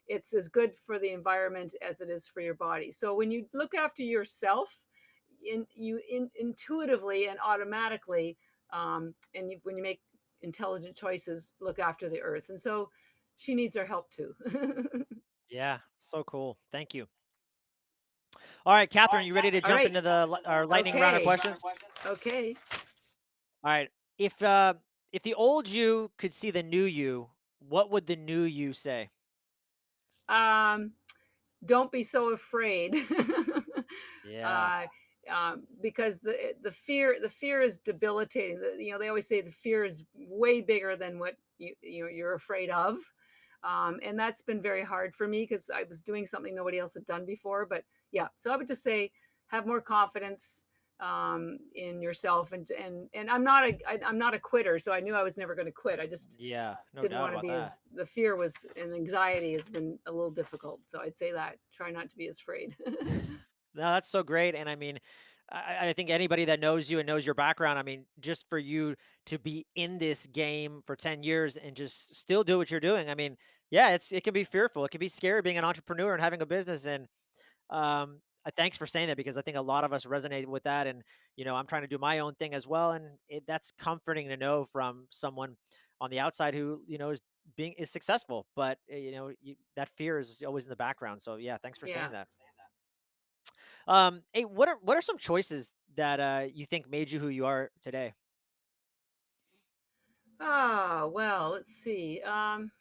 It's as good for the environment as it is for your body. So when you look after yourself, intuitively and automatically, when you make intelligent choices, look after the earth. And so she needs our help too. Yeah, so cool. Thank you. All right, Catherine, you ready to All jump right. into our lightning round of Okay. questions? Okay. All right. If the old you could see the new you, what would the new you say? Um, don't be so afraid. Yeah. uh, because the fear is debilitating. They always say the fear is way bigger than what you're afraid of. And that's been very hard for me because I was doing something nobody else had done before. But yeah, so I would just say have more confidence in yourself, and I'm not a quitter, so I knew I was never going to quit. I just Yeah, no didn't doubt want to about be that. as the fear was, and anxiety has been a little difficult. So I'd say that try not to be as afraid. No, that's so great. And I mean, I think anybody that knows you and knows your background, I mean, just for you to be in this game for 10 years and just still do what you're doing. I mean, yeah, it can be fearful. It can be scary being an entrepreneur and having a business. And thanks for saying that, because I think a lot of us resonate with that. And, I'm trying to do my own thing as well. And that's comforting to know from someone on the outside who, is successful, but that fear is always in the background. So yeah, thanks for Yeah. saying that. Hey, what are some choices that you think made you who you are today? Ah, well, let's see. Some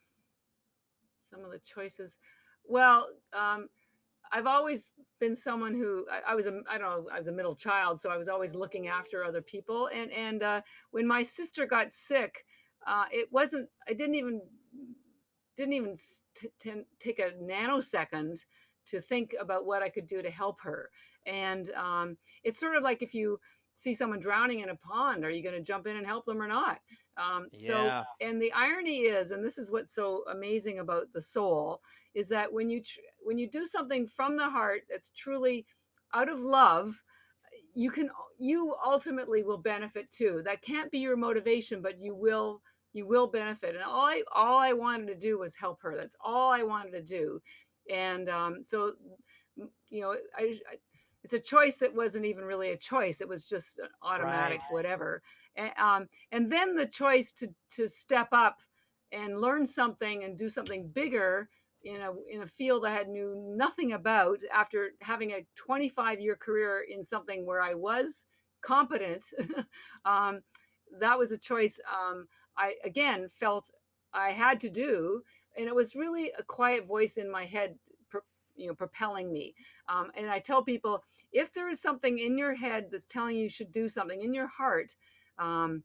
of the choices. Well, I've always been someone who I don't know, I was a middle child, so I was always looking after other people. And when my sister got sick, it wasn't. I didn't even take a nanosecond to think about what I could do to help her. And it's sort of like if you see someone drowning in a pond, are you going to jump in and help them or not? Yeah, And the irony is, and this is what's so amazing about the soul, is that when you do something from the heart that's truly out of love, you ultimately will benefit too. That can't be your motivation, but you will benefit. And all I wanted to do was help her. That's all I wanted to do. And so it's a choice that wasn't even really a choice. It was just an automatic right. whatever. And then the choice to step up and learn something and do something bigger in a field I had knew nothing about, after having a 25-year career in something where I was competent. um, that was a choice I again felt I had to do, and it was really a quiet voice in my head, propelling me. And I tell people, if there is something in your head that's telling you should do something in your heart, um,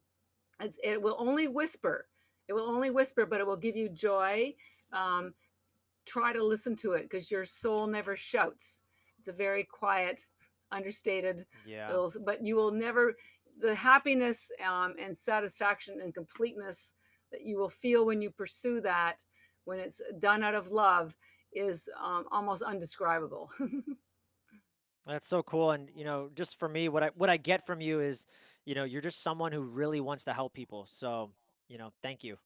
it will only whisper. It will only whisper, but it will give you joy. Um, Try to listen to it, because your soul never shouts. It's a very quiet, understated, Yeah, but you will never, the happiness and satisfaction and completeness that you will feel when you pursue that, when it's done out of love, is almost undescribable. that's so cool. And just for me, what I get from you is, you're just someone who really wants to help people. So, thank you.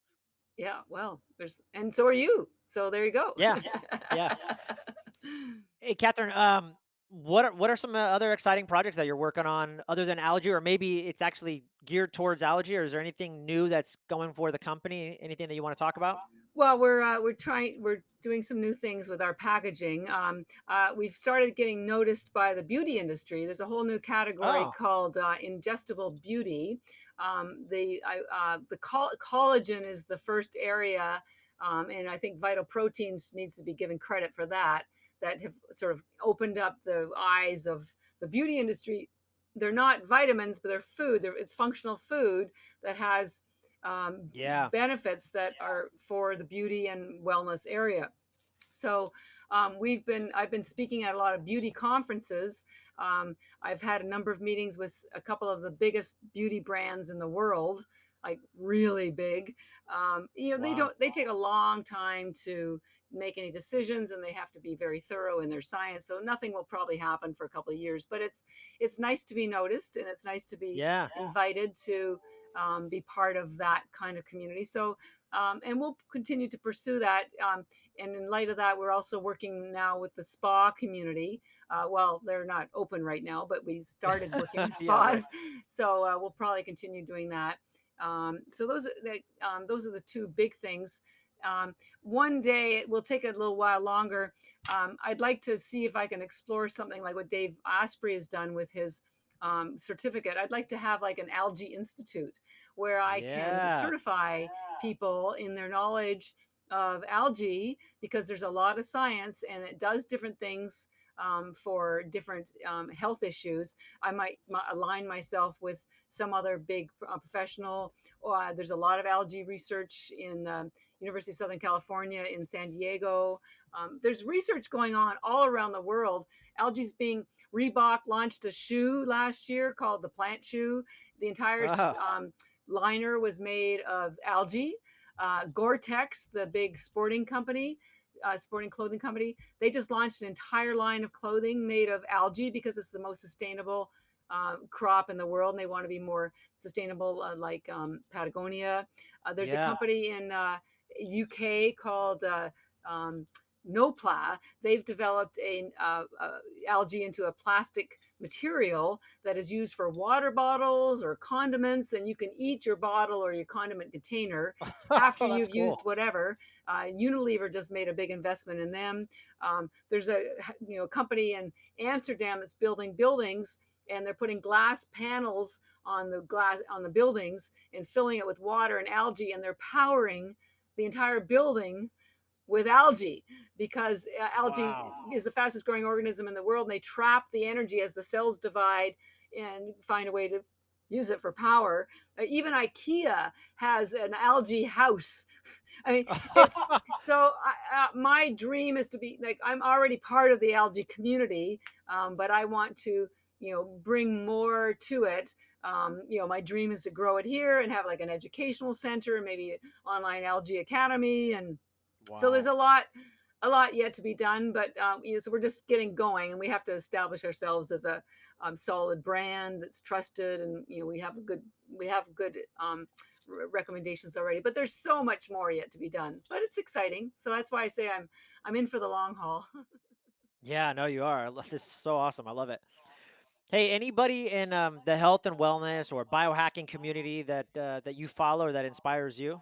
Yeah, well, and so are you. So there you go. Yeah, yeah. Hey, Catherine, what are some other exciting projects that you're working on other than algae, or maybe it's actually geared towards algae, or is there anything new that's going for the company? Anything that you want to talk about? Well, we're doing some new things with our packaging. We've started getting noticed by the beauty industry. There's a whole new category Oh, called ingestible beauty. Collagen is the first area, and I think vital proteins needs to be given credit for that. That have sort of opened up the eyes of the beauty industry. They're not vitamins, but they're food. It's functional food that has yeah. benefits that are for the beauty and wellness area. So I've been speaking at a lot of beauty conferences. I've had a number of meetings with a couple of the biggest beauty brands in the world, like really big. Wow. They take a long time to make any decisions, and they have to be very thorough in their science. So nothing will probably happen for a couple of years, but it's nice to be noticed, and it's nice to be Yeah. invited to be part of that kind of community. So and we'll continue to pursue that. And in light of that, we're also working now with the spa community. Well, they're not open right now, but we started working with Yeah, right. spas, so we'll probably continue doing that. So those are the two big things. One day it will take a little while longer. I'd like to see if I can explore something like what Dave Asprey has done with his certificate. I'd like to have like an algae institute where I can Yeah. certify people in their knowledge of algae, because there's a lot of science and it does different things for different health issues. I might align myself with some other big professional. There's a lot of algae research in University of Southern California, in San Diego. There's research going on all around the world. Algae's being Reebok launched a shoe last year called the Plant Shoe. The entire Oh. liner was made of algae. Gore-Tex, the big sporting clothing company, they just launched an entire line of clothing made of algae because it's the most sustainable crop in the world, and they want to be more sustainable, like Patagonia. There's a Yeah. company in UK called um, Nopla. They've developed algae into a plastic material that is used for water bottles or condiments, and you can eat your bottle or your condiment container after Oh, that's you've used cool. whatever. Unilever just made a big investment in them. There's a company in Amsterdam that's building buildings, and they're putting glass panels on the buildings and filling it with water and algae, and they're powering the entire building with algae, because algae Wow. is the fastest growing organism in the world, and they trap the energy as the cells divide and find a way to use it for power. Even IKEA has an algae house. I mean, it's so my dream is to be like, I'm already part of the algae community, but I want to bring more to it. My dream is to grow it here and have like an educational center, maybe an online algae academy. And so there's Wow. a lot yet to be done, but so we're just getting going, and we have to establish ourselves as a solid brand that's trusted, and we have good recommendations already. But there's so much more yet to be done. But it's exciting, so that's why I say I'm in for the long haul. Yeah, no, you are. This is so awesome. I love it. Hey, anybody in the health and wellness or biohacking community that you follow or that inspires you?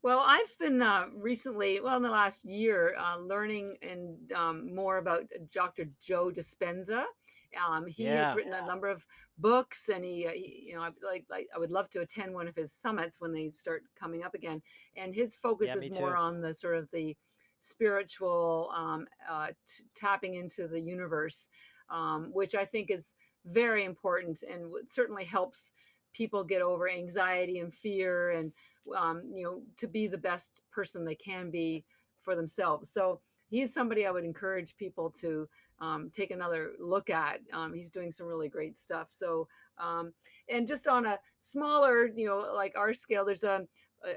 Well, I've been recently, well, in the last year, learning and more about Dr. Joe Dispenza. He has Yeah. written a number of books, and I would love to attend one of his summits when they start coming up again. And his focus Yeah, is me more too. on the sort of the spiritual, tapping into the universe, which I think is very important, and certainly helps people get over anxiety and fear, and to be the best person they can be for themselves. So he's somebody I would encourage people to take another look at. He's doing some really great stuff. So, and just on a smaller, like our scale, there's a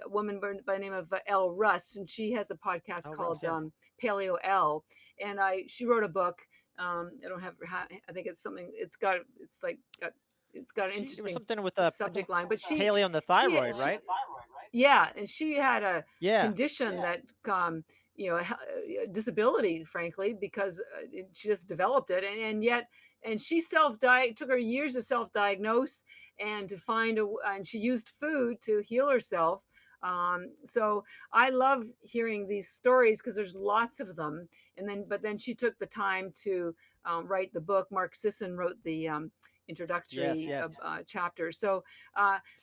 woman by the name of Elle Russ, and she has a podcast Oh, Russ, called yeah. Paleo Elle, and she wrote a book. I don't have. I think it's something. It's got an It was interesting something with I think subject line, but paleo on the thyroid, she right? yeah, and she had a Yeah. condition that disability, frankly, because she just developed it, and yet, and she took her years to self-diagnose, and to and she used food to heal herself. So I love hearing these stories, because there's lots of them. But then she took the time to write the book. Mark Sisson wrote the Yes, introductory yes. chapter. So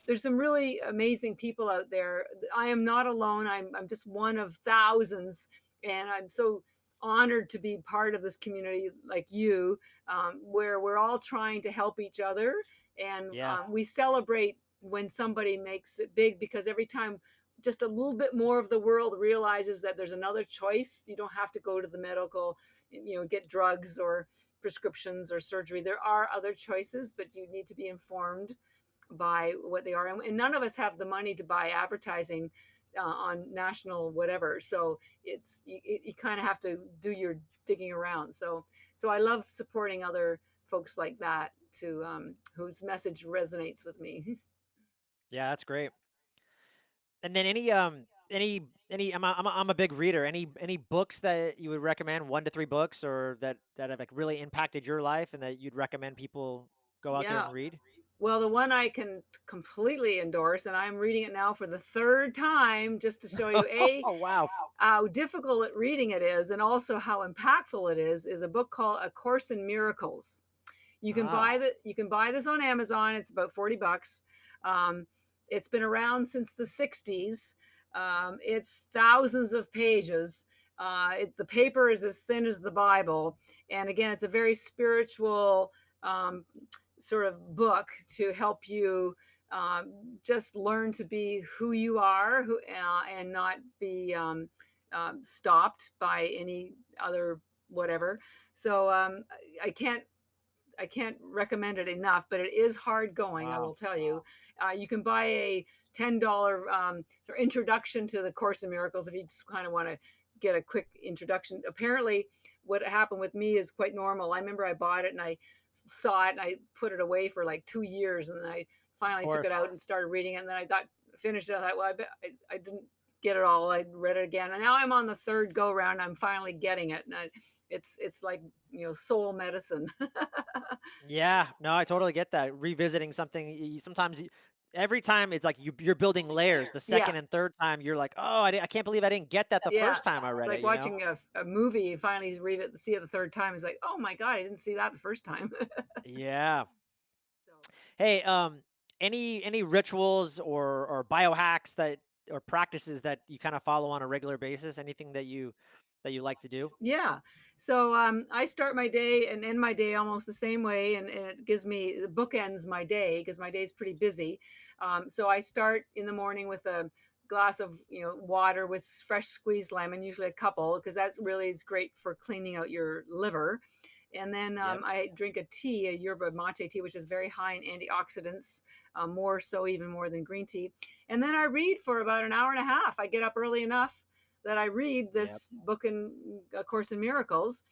there's some really amazing people out there. I am not alone. I'm just one of thousands, and I'm so honored to be part of this community like you, where we're all trying to help each other, and Yeah. we celebrate when somebody makes it big, because every time just a little bit more of the world realizes that there's another choice. You don't have to go to the medical, get drugs or prescriptions or surgery. There are other choices, but you need to be informed by what they are. And none of us have the money to buy advertising on national whatever. So you kind of have to do your digging around. So I love supporting other folks like that to whose message resonates with me. Yeah, that's great. And then I'm a big reader. Any books that you would recommend, 1 to 3 books, or that have like really impacted your life and that you'd recommend people go out there Yeah. and read? Well, the one I can completely endorse, and I'm reading it now for the third time, just to show you Oh, wow. how difficult reading it is, and also how impactful it is a book called A Course in Miracles. Ah, You can buy this on Amazon. It's about $40. Um, it's been around since the 60s. It's thousands of pages. The paper is as thin as the Bible. And again, it's a very spiritual um, sort of book to help you just learn to be who you are, and not be stopped by any other whatever. So I can't recommend it enough, but it is hard going, I wow. will tell you. You can buy a $10 sort of introduction to the Course in Miracles if you just kind of want to get a quick introduction. Apparently, what happened with me is quite normal. I remember I bought it and I saw it and I put it away for like 2 years, and then I Of finally took it course. out and started reading it. And then I got finished it. I thought, well, I didn't get it all. I read it again, and now I'm on the third go round. I'm finally getting it, and it's like soul medicine. Yeah, no, I totally get that. Revisiting something, sometimes every time it's like you're building layers. The Yeah, second and third time, you're like, oh, I can't believe I didn't get that the yeah. first time I It's read like it. You know? watching a movie. You finally see it the third time. It's like, oh my god, I didn't see that the first time. Yeah. So Hey, any rituals or biohacks that or practices that you kind of follow on a regular basis? Anything that you like to do? yeah. So I start my day and end my day almost the same way, and it gives me the bookends my day because my day is pretty busy. So I start in the morning with a glass of water with fresh squeezed lemon, usually a couple, because that really is great for cleaning out your liver. And then Yep. I drink a tea, a yerba mate tea, which is very high in antioxidants, more so even more than green tea. And then I read for about an hour and a half. I get up early enough that I read Yep. this book in A Course in Miracles.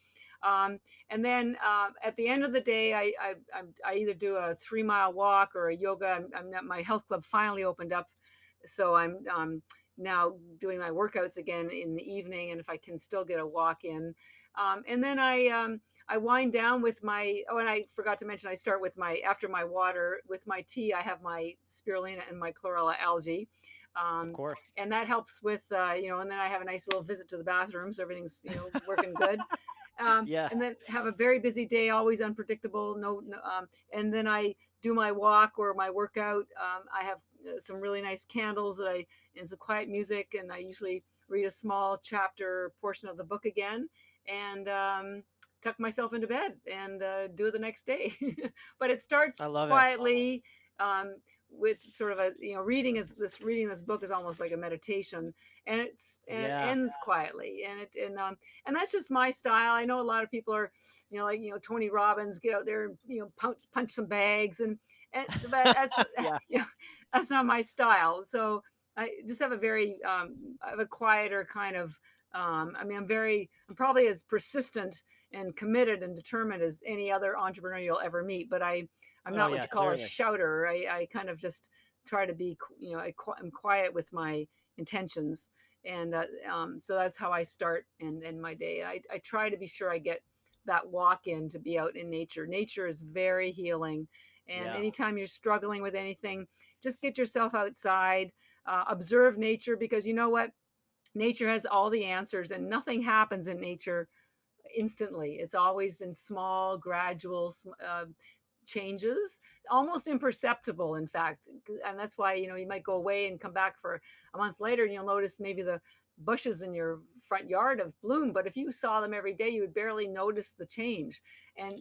And then at the end of the day, I either do a 3 mile walk or a yoga. My health club finally opened up, so I'm now doing my workouts again in the evening, and if I can still get a walk in. And then I wind down with my, oh, and I forgot to mention, I start with after my water, with my tea, I have my spirulina and my chlorella algae. Of Um, course. and that helps with, and then I have a nice little visit to the bathroom. So everything's, working good. Yeah. And then have a very busy day, always unpredictable. And then I do my walk or my workout. I have some really nice candles and some quiet music, and I usually read a small chapter portion of the book again, and tuck myself into bed and do it the next day. But it I starts love it. quietly. Um, with sort of a reading this book is almost like a meditation, and it Yeah. ends quietly, and that's just my style. I know a lot of people are, like, Tony Robbins, get out there and punch some bags, but that's Yeah. that's not my style. So I just have I have a quieter kind of. I'm probably as persistent and committed and determined as any other entrepreneur you'll ever meet. But I'm Oh not what yeah, you call a clearly. shouter. I kind of just try to be, I'm quiet with my intentions, and so that's how I start and end my day. I try to be sure I get that walk in, to be out in nature. Nature is very healing, and Yeah. anytime you're struggling with anything, just get yourself outside, observe nature, because you know what, nature has all the answers, and nothing happens in nature instantly. It's always in small, gradual changes, almost imperceptible, in fact. And that's why, you might go away and come back for a month later, and you'll notice maybe the bushes in your front yard have bloomed, but if you saw them every day, you would barely notice the change. And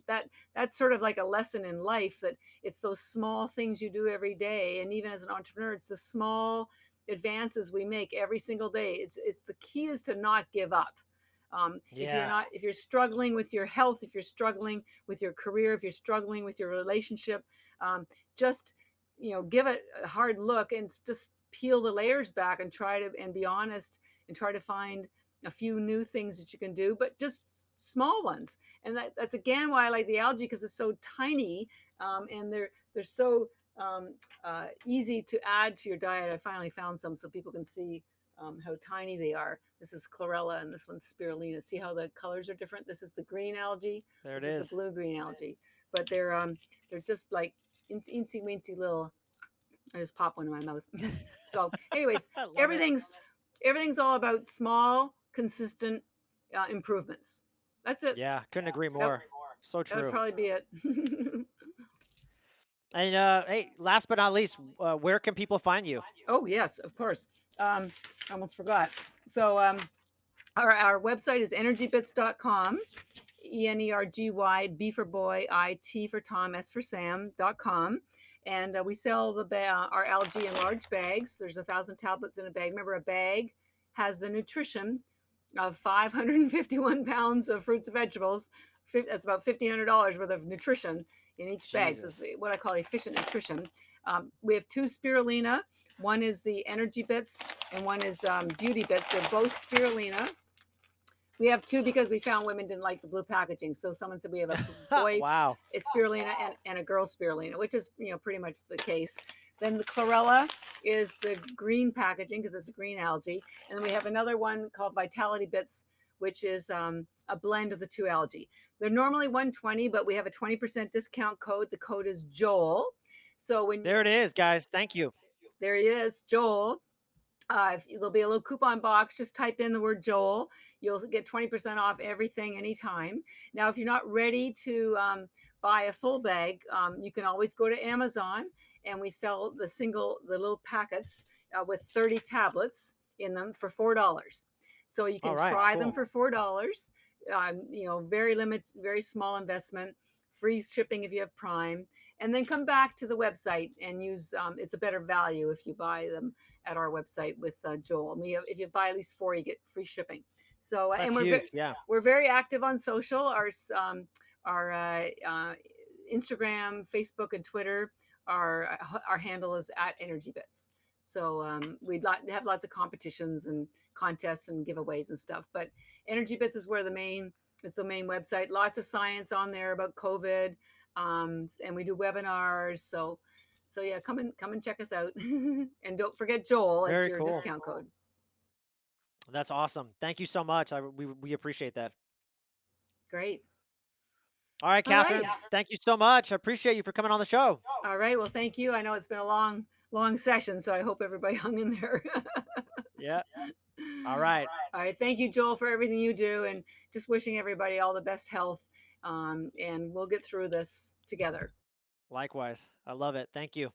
that's sort of like a lesson in life, that it's those small things you do every day. And even as an entrepreneur, it's the small advances we make every single day. It's the key is to not give up. Yeah. If you're struggling with your health, if you're struggling with your career, if you're struggling with your relationship, just give it a hard look and just peel the layers back and try to and be honest and try to find a few new things that you can do, but just small ones. And that's again why I like the algae, because it's so tiny, and they're so easy to add to your diet. I finally found some so people can see how tiny they are. This is chlorella and this one's spirulina. See how the colors are different? This is the green algae. There it This is the is. blue green algae. But they're just like incy weensy little. I just pop one in my mouth. So, anyways, I love it. everything's all about small, consistent improvements. That's it. Yeah, couldn't agree That, more. So that would true. probably be it. And hey, last but not least, where can people find you? Oh yes, of course. I almost forgot. So our website is energybits.com. ENERGY, B for boy, IT for Tom, S for Sam.com. And we sell our algae in large bags. There's 1,000 tablets in a bag. Remember, a bag has the nutrition of 551 pounds of fruits and vegetables. That's about $1,500 worth of nutrition in each bag. So it's Jesus. what I call efficient nutrition. We have two spirulina. One is the Energybits and one is Beauty Bits. They're both spirulina. We have two because we found women didn't like the blue packaging. So someone said we have a boy Wow. spirulina and a girl spirulina, which is pretty much the case. Then the chlorella is the green packaging because it's a green algae. And then we have another one called Vitality Bits, which is a blend of the two algae. They're normally 120, but we have a 20% discount code. The code is Joel. So There it is, guys. Thank you. there he is, Joel. There'll be a little coupon box. Just type in the word Joel. You'll get 20% off everything anytime. Now, if you're not ready to buy a full bag, you can always go to Amazon, and we sell the little packets with 30 tablets in them for $4. So you All can right, try them cool. for $4. Very small investment. Free shipping if you have Prime, and then come back to the website and use. It's a better value if you buy them at our website with Joel. And if you buy at least 4, you get free shipping. So, That's and huge. Yeah. we're very active on social. Our Instagram, Facebook, and Twitter. Our handle is at Energybits. So we'd have lots of competitions and contests and giveaways and stuff. But Energybits is where it's the main website. Lots of science on there about COVID, and we do webinars. So yeah, come and check us out, and don't forget Joel as Very your cool. discount code. That's awesome. Thank you so much. We appreciate that. Great. All right, All right. Catherine. Thank you so much. I appreciate you for coming on the show. All right. Well, thank you. I know it's been a long session, so I hope everybody hung in there. Yeah. All right. All right. Thank you, Joel, for everything you do, and just wishing everybody all the best health. And we'll get through this together. Likewise. I love it. Thank you.